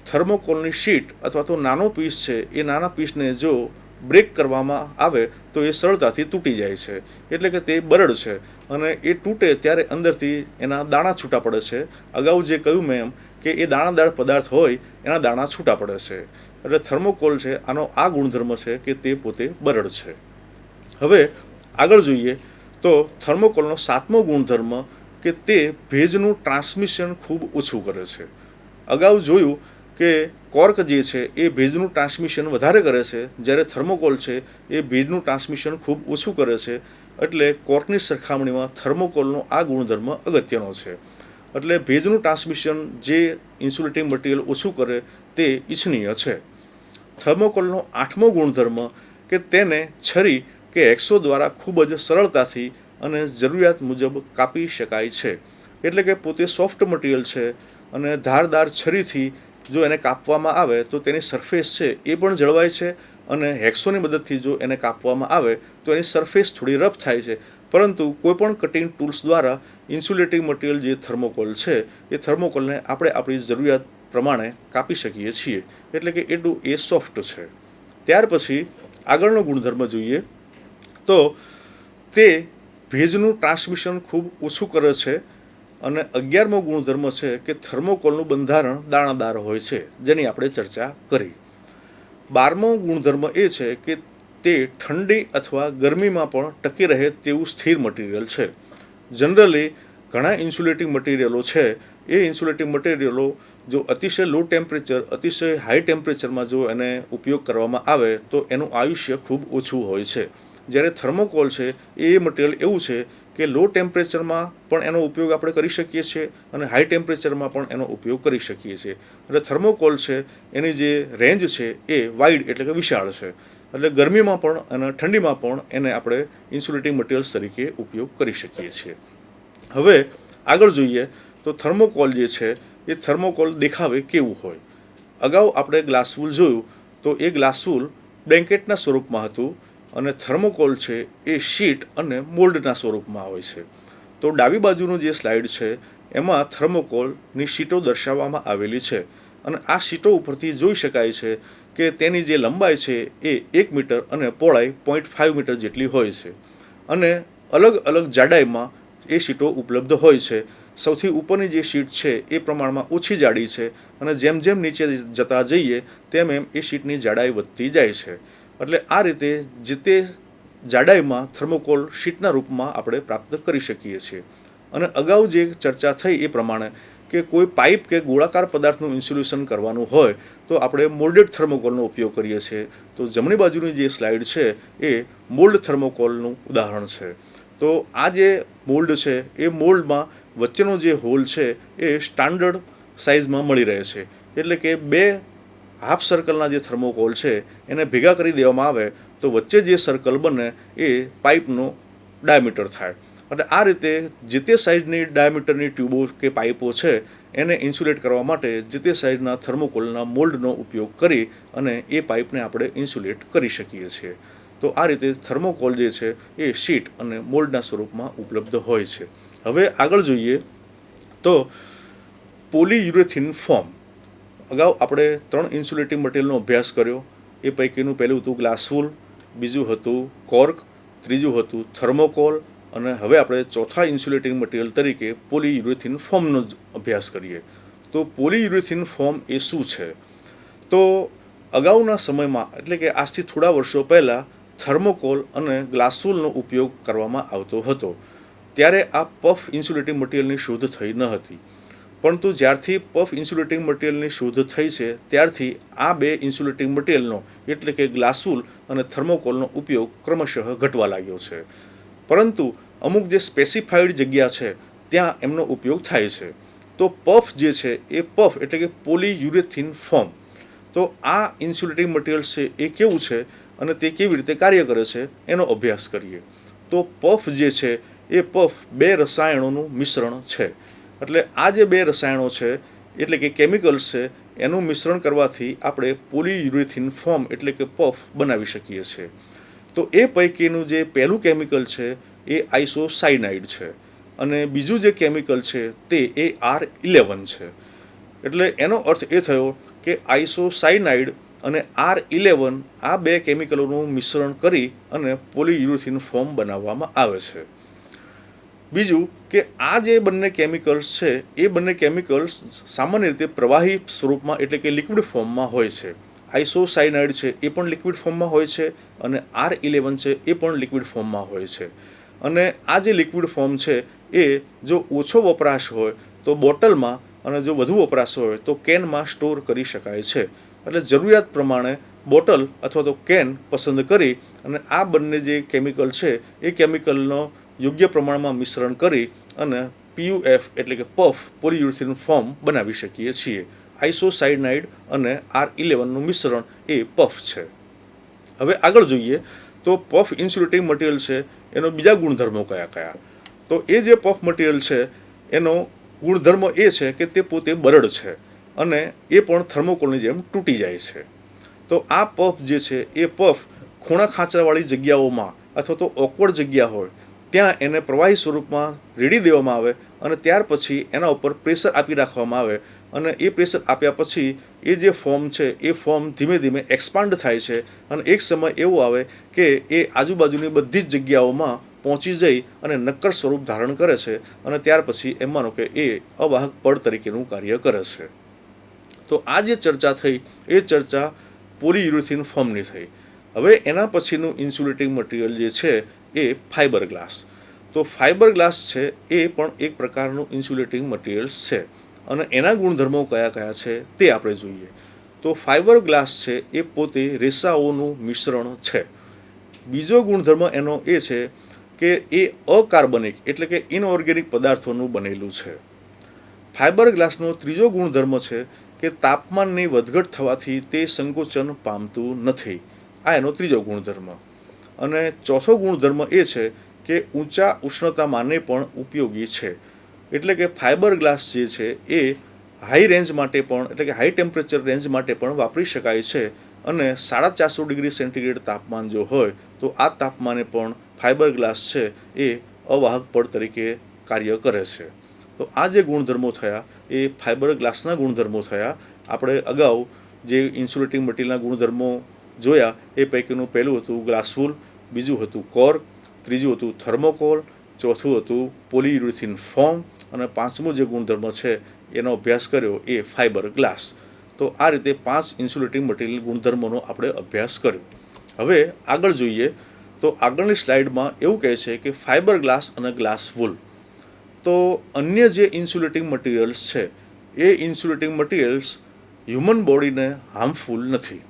થર્મોકોલની શીટ અથવા તો નાનો પીસ છે એ નાના પીસને જો બ્રેક કરવામાં આવે તો એ સરળતાથી તૂટી જાય છે. એટલે કે તે બરડ છે અને એ તૂટે ત્યારે અંદરથી એના દાણા છૂટા પડે છે. અગાઉ જે કહ્યું મેં એમ કે એ દાણાદાર પદાર્થ હોય એના દાણા છૂટા પડે છે. એટલે થર્મોકોલ છે આનો આ ગુણધર્મ છે કે તે પોતે બરડ છે. હવે આગળ જોઈએ તો થર્મોકોલનો સાતમો ગુણધર્મ કે તે ભેજનું ટ્રાન્સમિશન ખૂબ ઓછું કરે છે. અગાઉ જોયું કે કોર્ક જે છે એ ભેજનું ટ્રાન્સમિશન વધારે કરે છે, જ્યારે થર્મોકોલ છે એ ભેજનું ટ્રાન્સમિશન ખૂબ ઓછું કરે છે. એટલે કોર્કની સરખામણીમાં થર્મોકોલનો આ ગુણધર્મ અગત્યનો છે. એટલે ભેજનું ટ્રાન્સમિશન જે ઇન્સ્યુલેટિંગ મટીરિયલ ઓછું કરે તે ઇચ્છનીય છે. થર્મોકોલનો આઠમો ગુણધર્મ કે તેને છરી કે હેક્સો દ્વારા ખૂબ જ સરળતાથી અને જરૂરિયાત મુજબ કાપી શકાય છે. એટલે કે પોતે સોફ્ટ મટીરિયલ છે અને ધારદાર છરીથી જો એને કાપવામાં આવે તો તેની સરફેસ છે એ પણ જળવાય છે, અને હેક્સોની મદદથી જો એને કાપવામાં આવે તો એની સરફેસ થોડી રફ થાય છે. પરંતુ કોઈપણ કટિંગ ટૂલ્સ દ્વારા ઇન્સ્યુલેટિંગ મટીરિયલ જે થર્મોકોલ છે એ થર્મોકોલને આપણે આપણી જરૂરિયાત પ્રમાણે કાપી શકીએ છીએ. એટલે કે એટલું એ સોફ્ટ છે. ત્યાર પછી આગળનો ગુણધર્મ જોઈએ તો તે ભેજનું ટ્રાન્સમિશન ખૂબ ઓછું કરે છે. અને 11મો ગુણધર્મ છે કે થર્મોકોલનું બંધારણ દાણાદાર હોય છે, જેની આપણે ચર્ચા કરી. 12મો ગુણધર્મ એ છે કે તે ઠંડી અથવા ગરમીમાં પણ ટકી રહે તેવું સ્થિર મટીરિયલ છે. જનરલી ઘણા ઇન્સ્યુલેટિંગ મટીરિયલો છે એ ઇન્સ્યુલેટિંગ મટીરિયલો જો અતિશય લો ટેમ્પરેચર, અતિશય હાઈ ટેમ્પરેચરમાં જો એને ઉપયોગ કરવામાં આવે તો એનું આયુષ્ય ખૂબ ઓછું હોય છે. જ્યારે થર્મોકોલ છે એ મટીરિયલ એવું છે કે લો ટેમ્પરેચરમાં પણ એનો ઉપયોગ આપણે કરી શકીએ છીએ અને હાઈ ટેમ્પરેચરમાં પણ એનો ઉપયોગ કરી શકીએ છીએ. એટલે થર્મોકોલ છે એની જે રેન્જ છે એ વાઇડ એટલે કે વિશાળ છે. એટલે ગરમીમાં પણ અને ઠંડીમાં પણ એને આપણે ઇન્સ્યુલેટિંગ મટીરિયલ્સ તરીકે ઉપયોગ કરી શકીએ છીએ. હવે આગળ જોઈએ તો થર્મોકોલ જે છે એ થર્મોકોલ દેખાવે કેવું હોય. અગાઉ આપણે ગ્લાસવુલ જોયું તો એ ગ્લાસવુલ બ્લેન્કેટના સ્વરૂપમાં હતું અને થર્મોકોલ છે એ શીટ અને મોલ્ડના સ્વરૂપમાં હોય છે. તો ડાબી બાજુનું જે સ્લાઇડ છે એમાં થર્મોકોલની શીટો દર્શાવવામાં આવેલી છે, અને આ શીટો ઉપરથી જોઈ શકાય છે કે તેની જે લંબાઈ છે એ 1 મીટર અને પહોળાઈ 0.5 મીટર જેટલી હોય છે. અને અલગ અલગ જાડાઈમાં એ શીટો ઉપલબ્ધ હોય છે. સૌથી ઉપરની જે શીટ છે એ પ્રમાણમાં ઓછી જાડી છે, અને જેમ જેમ નીચે જતા જઈએ તેમ એમ એ શીટની જાડાઈ વધતી જાય છે. એટલે આ રીતે જે તે જાડાઈમાં થર્મોકોલ શીટના રૂપમાં આપણે પ્રાપ્ત કરી શકીએ છીએ. અને અગાઉ જે ચર્ચા થઈ એ પ્રમાણે કે કોઈ પાઇપ કે ગોળાકાર પદાર્થનું ઇન્સ્યુલેશન કરવાનું હોય તો આપણે મોલ્ડેડ થર્મોકોલનો ઉપયોગ કરીએ છીએ. તો જમણી બાજુની જે સ્લાઇડ છે એ મોલ્ડ થર્મોકોલનું ઉદાહરણ છે. તો આ જે મોલ્ડ છે એ મોલ્ડમાં વચ્ચેનો જે હોલ છે એ સ્ટાન્ડર્ડ સાઇઝમાં મળી રહે છે. એટલે કે બે હાફ સર્કલના જે થર્મોકોલ છે એને ભેગા કરી દેવામાં આવે તો વચ્ચે જે સર્કલ બને એ પાઇપનો ડાયામીટર થાય. અને આ રીતે જે તે સાઇઝની ડાયામીટરની ટ્યુબો કે પાઇપો છે એને ઇન્સ્યુલેટ કરવા માટે જે તે સાઇઝના થર્મોકોલના મોલ્ડનો ઉપયોગ કરી અને એ પાઇપને આપણે ઇન્સ્યુલેટ કરી શકીએ છીએ. તો આ રીતે થર્મોકોલ જે છે એ શીટ અને મોલ્ડના સ્વરૂપમાં ઉપલબ્ધ હોય છે. હવે આગળ જોઈએ તો પોલીયુરેથિન ફોર્મ. અગાઉ આપણે 3 ઇન્સ્યુલેટિંગ મટીરિયલનો અભ્યાસ કર્યો. એ પૈકીનું પહેલું હતું ગ્લાસવુલ, બીજું હતું કોર્ક, ત્રીજું હતું થર્મોકોલ અને હવે આપણે ચોથા ઇન્સ્યુલેટિંગ મટીરિયલ તરીકે પોલીયુરેથિન ફોર્મનો જ અભ્યાસ કરીએ. તો પોલીયુરેથિન ફોર્મ એ શું છે? તો અગાઉના સમયમાં એટલે કે આજથી થોડા વર્ષો પહેલાં થર્મોકોલ અને ગ્લાસવુલનો ઉપયોગ કરવામાં આવતો હતો. ત્યારે આ પફ ઇન્સ્યુલેટિંગ મટીરિયલની શોધ થઈ ન હતી. પરંતુ જ્યારથી પફ ઇન્સ્યુલેટિંગ મટીરિયલની શોધ થઈ છે ત્યારથી આ બે ઇન્સ્યુલેટિંગ મટીરિયલનો એટલે કે ગ્લાસવુલ અને થર્મોકોલનો ઉપયોગ ક્રમશઃ ઘટવા લાગ્યો છે. પરંતુ અમુક જે સ્પેસિફાઈડ જગ્યા છે ત્યાં એમનો ઉપયોગ થાય છે. તો પફ જે છે એ પફ એટલે કે પોલીયુરેથિન ફોર્મ. તો આ ઇન્સ્યુલેટિંગ મટીરિયલ છે એ કેવું છે અને તે કેવી રીતે કાર્ય કરે છે એનો અભ્યાસ કરીએ. તો પફ જે છે એ પફ બે રસાયણોનું મિશ્રણ છે. એટલે આ જે બે રસાયણો છે એટલે કે કેમિકલ્સ છે એનું મિશ્રણ કરવાથી આપણે પોલીયુરેથિન ફોર્મ એટલે કે પફ બનાવી શકીએ છીએ. તો એ પૈકીનું જે પહેલું કેમિકલ છે એ આઇસોસાયનાઇડ છે અને બીજું જે કેમિકલ છે તે R11 છે. એટલે એનો અર્થ એ થયો કે આઇસોસાયનાઇડ અને R11 આ બે કેમિકલોનું મિશ્રણ કરી અને પોલીયુરેથિન ફોર્મ બનાવવામાં આવે છે. બીજું કે આ જે બંને કેમિકલ્સ છે એ બંને કેમિકલ્સ સામાન્ય રીતે પ્રવાહી સ્વરૂપમાં એટલે કે લિક્વિડ ફોર્મમાં હોય છે. આઇસોસાયનાઇડ છે એ પણ લિક્વિડ ફોર્મમાં હોય છે અને R11 છે એ પણ લિક્વિડ ફોર્મમાં હોય છે. અને આ જે લિક્વિડ ફોર્મ છે એ જો ઓછો વપરાશ હોય તો બોટલમાં અને જો વધુ વપરાશ હોય તો કેનમાં સ્ટોર કરી શકાય છે. એટલે જરૂરિયાત પ્રમાણે બોટલ અથવા તો કેન પસંદ કરી અને આ બંને જે કેમિકલ છે એ કેમિકલનો યોગ્ય પ્રમાણમાં મિશ્રણ કરી અને PUF એટલે કે પફ પોલીયુરેથિન ફોર્મ બનાવી શકીએ છીએ. આઇસોસાયનાઇડ અને R11નું મિશ્રણ એ પફ છે. હવે આગળ જોઈએ તો પફ ઇન્સ્યુલેટિંગ મટીરિયલ છે એનો બીજા ગુણધર્મો કયા કયા. તો એ જે પફ મટીરિયલ છે એનો ગુણધર્મ એ છે કે તે પોતે બરડ છે અને એ પણ થર્મોકોલની જેમ તૂટી જાય છે. તો આ પફ જે છે એ પફ ખૂણા ખાંચરાવાળી જગ્યાઓમાં અથવા તો ઓકવર્ડ જગ્યા હોય ત્યાં એને પ્રવાહી સ્વરૂપમાં રેડી દેવામાં આવે અને ત્યાર પછી એના ઉપર પ્રેશર આપી રાખવામાં આવે અને એ પ્રેશર આપ્યા પછી એ જે ફોર્મ છે એ ફોર્મ ધીમે ધીમે એક્સપાન્ડ થાય છે અને એક સમય એવો આવે કે એ આજુબાજુની બધી જ જગ્યાઓમાં પહોંચી જઈ અને નક્કર સ્વરૂપ ધારણ કરે છે અને ત્યાર પછી એમ માનો કે એ અવાહક પડ તરીકેનું કાર્ય કરે છે. તો આ જે ચર્ચા થઈ એ ચર્ચા પોલીયુરેથિન ફોર્મની થઈ. હવે એના પછીનું ઇન્સ્યુલેટિંગ મટીરિયલ જે છે એ ફાઇબર ગ્લાસ. તો ફાઇબર ગ્લાસ છે એ પણ એક પ્રકારનું ઇન્સ્યુલેટિંગ મટીરિયલ્સ છે અને એના ગુણધર્મો કયા કયા છે તે આપણે જોઈએ. તો ફાઇબર ગ્લાસ છે એ પોતે રેસાઓનું મિશ્રણ છે. બીજો ગુણધર્મ એનો એ છે કે એ અકાર્બનિક એટલે કે ઇનઓર્ગેનિક પદાર્થોનું બનેલું છે. ફાઇબર ગ્લાસનો ત્રીજો ગુણધર્મ છે કે તાપમાનની વધઘટ થવાથી તે સંકોચન પામતું નથી. આ એનો ત્રીજો ગુણધર્મ. અને ચોથો ગુણધર્મ એ છે કે ઊંચા ઉષ્ણતામાને પણ ઉપયોગી છે. એટલે કે ફાઇબર ગ્લાસ જે છે એ હાઈ રેન્જ માટે પણ એટલે કે હાઈ ટેમ્પરેચર રેન્જ માટે પણ વાપરી શકાય છે અને 450 ડિગ્રી સેન્ટીગ્રેડ તાપમાન જો હોય તો આ તાપમાને પણ ફાઇબર ગ્લાસ છે એ અવાહક પડ તરીકે કાર્ય કરે છે. તો આ જે ગુણધર્મો થયા એ ફાઇબર ગ્લાસના ગુણધર્મો થયા. આપણે અગાઉ જે ઇન્સ્યુલેટિંગ મટીરિયલના ગુણધર્મો જોયા એ પૈકીનું પહેલું હતું ગ્લાસવુલ, બીજું હતું કોર્ક, ત્રીજું હતું થર્મોકોલ, ચોથું હતું પોલીયુરેથિન ફોર્મ અને પાંચમો જે ગુણધર્મ છે એનો અભ્યાસ કર્યો એ ફાઇબર ગ્લાસ. તો આ રીતે 5 ઇન્સ્યુલેટિંગ મટીરિયલ ગુણધર્મોનો આપણે અભ્યાસ કર્યો. હવે આગળ જોઈએ તો આગળની સ્લાઇડમાં એવું કહે છે કે ફાઇબર ગ્લાસ અને ગ્લાસ વૂલ. તો અન્ય જે ઇન્સ્યુલેટિંગ મટીરિયલ્સ છે એ ઇન્સ્યુલેટિંગ મટીરિયલ્સ હ્યુમન બોડીને હાર્મફુલ નથી.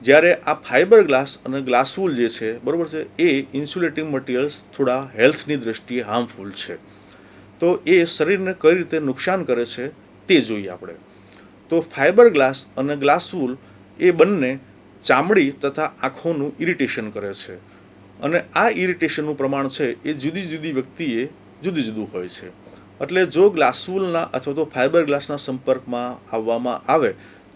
જ્યારે આ ફાઇબર ગ્લાસ અને ગ્લાસવુલ જે છે બરાબર છે એ ઇન્સ્યુલેટિંગ મટીરિયલ્સ થોડા હેલ્થની દૃષ્ટિએ હાર્મફુલ છે. તો એ શરીરને કઈ રીતે નુકસાન કરે છે તે જોઈએ આપણે. તો ફાઇબર ગ્લાસ અને ગ્લાસવુલ એ બંને ચામડી તથા આંખોનું ઇરિટેશન કરે છે, અને આ ઇરિટેશનનું પ્રમાણ છે એ જુદી જુદી વ્યક્તિએ જુદું જુદું હોય છે. એટલે જો ગ્લાસવુલના અથવા તો ફાઇબર ગ્લાસના સંપર્કમાં આવવામાં આવે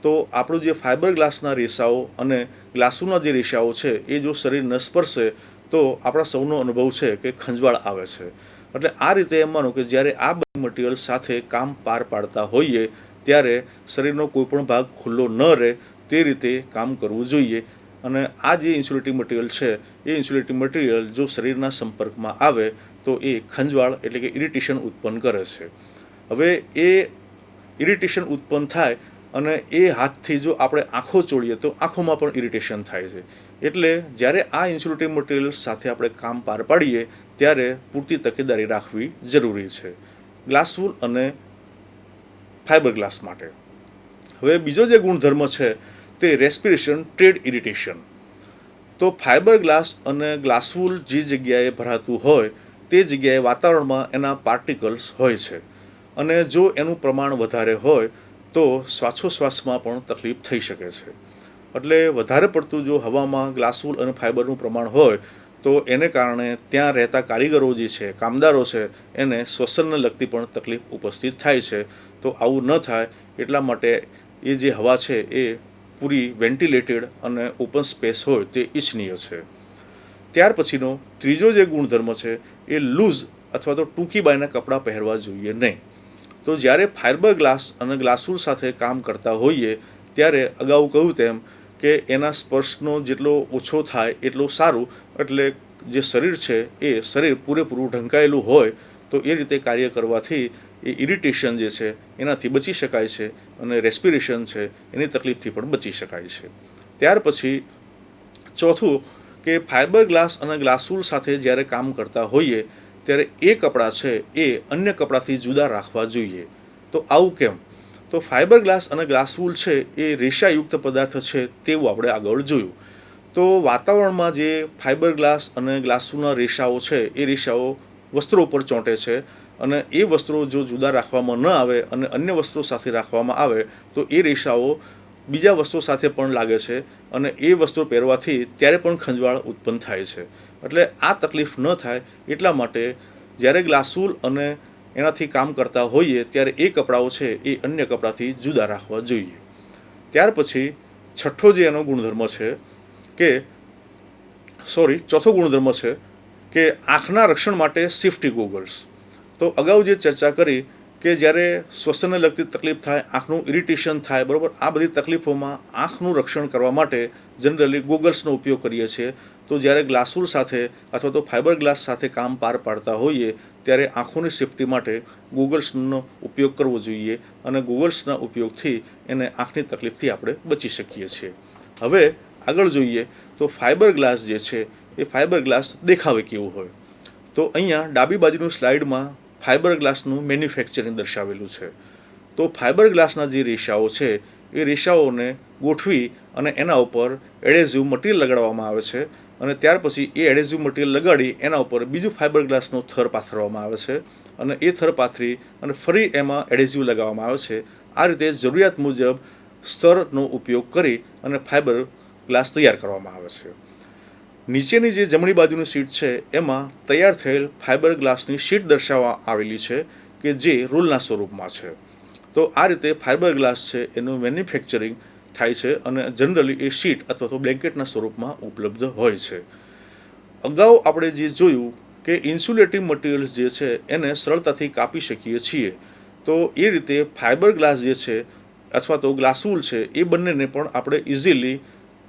તો આપણું જે ફાઇબર ગ્લાસના રેસાઓ અને ગ્લાસવુલના જે રેસાઓ છે એ જો શરીરને સ્પર્શે તો આપણા સૌનો અનુભવ છે કે ખંજવાળ આવે છે. એટલે આ રીતે એમ માનો કે જ્યારે આ બધી મટીરિયલ સાથે કામ પાર પાડતા હોઈએ ત્યારે શરીરનો કોઈ પણ ભાગ ખુલ્લો ન રહે તે રીતે કામ કરવું જોઈએ. અને આ જે ઇન્સ્યુલેટિંગ મટીરિયલ છે એ ઇન્સ્યુલેટિંગ મટીરિયલ જો શરીરના સંપર્કમાં આવે તો એ ખંજવાળ એટલે કે ઇરિટેશન ઉત્પન્ન કરે છે. હવે એ ઇરિટેશન ઉત્પન્ન થાય અને એ હાથથી જો આપણે આંખો ચોળીએ તો આંખોમાં પણ ઇરિટેશન થાય છે. એટલે જ્યારે આ ઇન્સ્યુલેટિંગ મટીરિયલ સાથે આપણે કામ પાર પાડીએ ત્યારે પૂરતી તકેદારી રાખવી જરૂરી છે ગ્લાસવુલ અને ફાઇબર ગ્લાસ માટે. હવે બીજો જે ગુણધર્મ છે તે રેસ્પિરેશન ટ્રેડ ઇરિટેશન. તો ફાઇબર ગ્લાસ અને ગ્લાસવુલ જે જગ્યાએ ભરાતું હોય તે જગ્યાએ વાતાવરણમાં એના પાર્ટિકલ્સ હોય છે, અને જો એનું પ્રમાણ વધારે હોય તો શ્વાસોશ્વાસમાં પણ તકલીફ થઈ શકે છે. એટલે વધારે પડતું જો હવામાં ગ્લાસવુલ અને ફાઇબરનું પ્રમાણ હોય તો એને કારણે ત્યાં રહેતા કારીગરો જે છે, કામદારો છે, એને શ્વસનને લગતી પણ તકલીફ ઉપસ્થિત થાય છે. તો આવું ન થાય એટલા માટે એ જે હવા છે એ પૂરી વેન્ટિલેટેડ અને ઓપન સ્પેસ હોય તે ઈચ્છનીય છે. ત્યાર પછીનો ત્રીજો જે ગુણધર્મ છે એ લૂઝ અથવા તો ટૂંકી બાયના કપડાં પહેરવા જોઈએ નહીં. તો જ્યારે ફાઇબર ગ્લાસ અને ગ્લાસવુલ સાથે કામ કરતા હોઈએ ત્યારે અગાઉ કહ્યું તેમ કે એના સ્પર્શનો જેટલો ઓછો થાય એટલું સારું. એટલે જે શરીર છે એ શરીર પૂરેપૂરું ઢંકાયેલું હોય તો એ રીતે કાર્ય કરવાથી એ ઇરિટેશન જે છે એનાથી બચી શકાય છે, અને રેસ્પિરેશન છે એની તકલીફથી પણ બચી શકાય છે. ત્યાર પછી ચોથું કે ફાઇબર ગ્લાસ અને ગ્લાસવુલ સાથે જ્યારે કામ કરતા હોઈએ ત્યારે એ કપડાં છે એ અન્ય કપડાંથી જુદા રાખવા જોઈએ. તો આવું કેમ? તો ફાઇબર ગ્લાસ અને ગ્લાસવુલ છે એ રેસાયુક્ત પદાર્થ છે તેવું આપણે આગળ જોયું. તો વાતાવરણમાં જે ફાઇબર ગ્લાસ અને ગ્લાસવુલના રેસાઓ છે એ રેસાઓ વસ્ત્રો ઉપર ચોંટે છે, અને એ વસ્ત્રો જો જુદા રાખવામાં ન આવે અને અન્ય વસ્ત્રો સાથે રાખવામાં આવે તો એ રેસાઓ બીજા વસ્ત્રો સાથે પણ લાગે છે, અને એ વસ્ત્રો પહેરવાથી ત્યારે પણ ખંજવાળ ઉત્પન્ન થાય છે. એટલે આ તકલીફ ન થાય એટલા માટે જ્યારે ગ્લાસવુલ અને એનાથી કામ કરતા હોઈએ ત્યારે એ કપડાઓ છે એ અન્ય કપડાથી જુદા રાખવા જોઈએ. ત્યાર પછી છઠ્ઠો જે એનો ગુણધર્મ છે કે ચોથો ગુણધર્મ છે કે આંખના રક્ષણ માટે સેફ્ટી ગોગલ્સ. તો અગાઉ જે ચર્ચા કરી કે જ્યારે શ્વસનને લગતી તકલીફ થાય, આંખનું ઇરિટેશન થાય, બરાબર, આ બધી તકલીફોમાં આંખનું રક્ષણ કરવા માટે જનરલી ગોગલ્સનો ઉપયોગ કરીએ છીએ. તો જ્યારે ગ્લાસવુલ સાથે અથવા તો ફાઇબર ગ્લાસ સાથે કામ પાર પાડતા હોઈએ ત્યારે આંખોની સેફ્ટી માટે ગોગલ્સનો ઉપયોગ કરવો જોઈએ, અને ગોગલ્સના ઉપયોગથી એને આંખની તકલીફથી આપણે બચી શકીએ છીએ. હવે આગળ જોઈએ તો ફાઇબર ગ્લાસ જે છે એ ફાઇબર ગ્લાસ દેખાવે કેવું હોય. તો અહીંયા ડાબી બાજુની સ્લાઇડમાં ફાઇબર ગ્લાસનું મેન્યુફેક્ચરિંગ દર્શાવેલું છે. તો ફાઇબર ગ્લાસના જે રેસાઓ છે એ રેસાઓને ગોઠવી અને એના ઉપર એડેઝિવ મટીરિયલ લગાડવામાં આવે છે, અને ત્યાર પછી એ એડેઝિવ મટીરિયલ લગાડી એના ઉપર બીજું ફાઇબર ગ્લાસનો થર પાથરવામાં આવે છે, અને એ થર પાથરી અને ફરી એમાં એડેઝિવ લગાવવામાં આવે છે. આ રીતે જરૂરિયાત મુજબ સ્તરનો ઉપયોગ કરી અને ફાઇબર ગ્લાસ તૈયાર કરવામાં આવે છે. નીચેની જે જમણી બાજુની શીટ છે એમાં તૈયાર થયેલ ફાઇબર ગ્લાસની શીટ દર્શાવવા આવેલી છે કે જે રોલના સ્વરૂપમાં છે. તો આ રીતે ફાઇબર ગ્લાસ છે એનું મેન્યુફેક્ચરિંગ થાય છે, અને જનરલી એ શીટ અથવા તો બ્લેન્કેટના સ્વરૂપમાં ઉપલબ્ધ હોય છે. અગાઉ આપણે જે જોયું કે ઇન્સ્યુલેટિંગ મટીરિયલ્સ જે છે એને સરળતાથી કાપી શકીએ છીએ, તો એ રીતે ફાઇબર ગ્લાસ જે છે અથવા તો ગ્લાસવુલ છે એ બંનેને પણ આપણે ઇઝીલી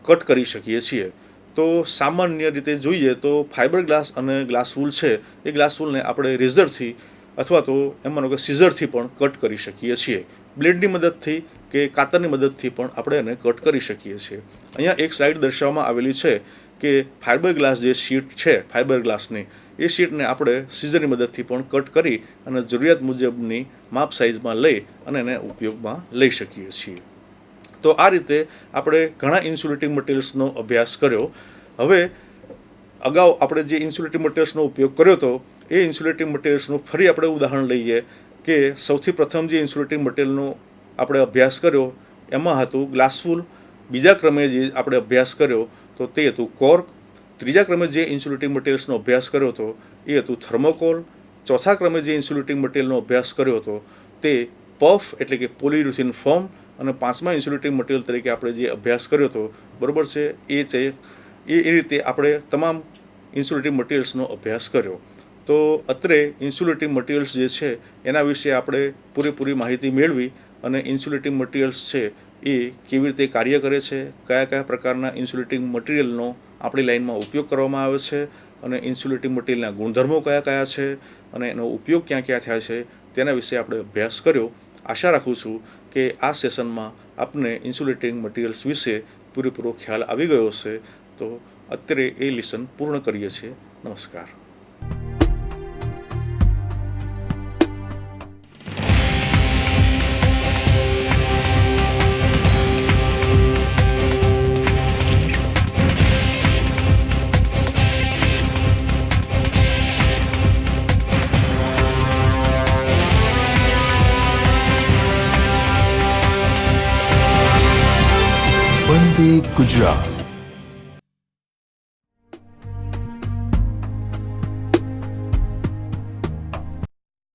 કટ કરી શકીએ છીએ. તો સામાન્ય રીતે જોઈએ તો ફાઇબર ગ્લાસ અને ગ્લાસવુલ છે એ ગ્લાસવુલને આપણે રેઝરથી અથવા તો એમ માનો કે સીઝરથી પણ કટ કરી શકીએ છીએ. બ્લેડની મદદથી કે કાતરની મદદથી પણ આપણે એને કટ કરી શકીએ છીએ. અહીંયા એક સ્લાઇડ દર્શાવવામાં આવેલી છે કે ફાઇબર ગ્લાસ જે શીટ છે ફાઇબર ગ્લાસની એ શીટને આપણે સીઝરની મદદથી પણ કટ કરી અને જરૂરિયાત મુજબની માપ સાઇઝમાં લઈ અને એને ઉપયોગમાં લઈ શકીએ છીએ. તો આ રીતે આપણે ઘણા ઇન્સ્યુલેટિંગ મટીરિયલ્સનો અભ્યાસ કર્યો. હવે અગાઉ આપણે જે ઇન્સ્યુલેટિંગ મટીરિયલ્સનો ઉપયોગ કર્યો હતો એ ઇન્સ્યુલેટિંગ મટીરિયલ્સનું ફરી આપણે ઉદાહરણ લઈએ કે સૌથી પ્રથમ જે ઇન્સ્યુલેટિંગ મટીરિયલનો આપણે અભ્યાસ કર્યો એમાં હતું ગ્લાસફૂલ. બીજા ક્રમે જે આપણે અભ્યાસ કર્યો તો તે હતું કોર્ક. ત્રીજા ક્રમે જે ઇન્સ્યુલેટિંગ મટીરિયલ્સનો અભ્યાસ કર્યો હતો એ હતું થર્મોકોલ. ચોથા ક્રમે જે ઇન્સ્યુલેટિંગ મટીરિયલનો અભ્યાસ કર્યો હતો તે પફ એટલે કે પોલિયુરેથિન ફોમ. અને પાંચમા ઇન્સ્યુલેટિંગ મટીરિયલ તરીકે આપણે જે અભ્યાસ કર્યો હતો બરાબર છે એ રીતે આપણે તમામ ઇન્સ્યુલેટિંગ મટીરિયલ્સનો અભ્યાસ કર્યો. તો અત્રે ઇન્સ્યુલેટિંગ મટીરિયલ્સ જે છે એના વિશે આપણે પૂરેપૂરી માહિતી મેળવી અને ઇન્સ્યુલેટિંગ મટીરિયલ્સ છે એ કેવી રીતે કાર્ય કરે છે, કયા કયા પ્રકારના ઇન્સ્યુલેટિંગ મટીરિયલનો આપણી લાઇનમાં ઉપયોગ કરવામાં આવે છે અને ઇન્સ્યુલેટિંગ મટીરિયલના ગુણધર્મો કયા કયા છે અને એનો ઉપયોગ ક્યાં ક્યાં થાય છે તેના વિશે આપણે અભ્યાસ કર્યો. આશા રાખું છું કે આ સેશનમાં આપને ઇન્સ્યુલેટિંગ મટીરિયલ્સ વિશે પૂરેપૂરો ખ્યાલ આવી ગયો હશે. તો અત્યારે એ લેસન પૂર્ણ કરીએ છીએ. નમસ્કાર. વંદે ગુજરાત.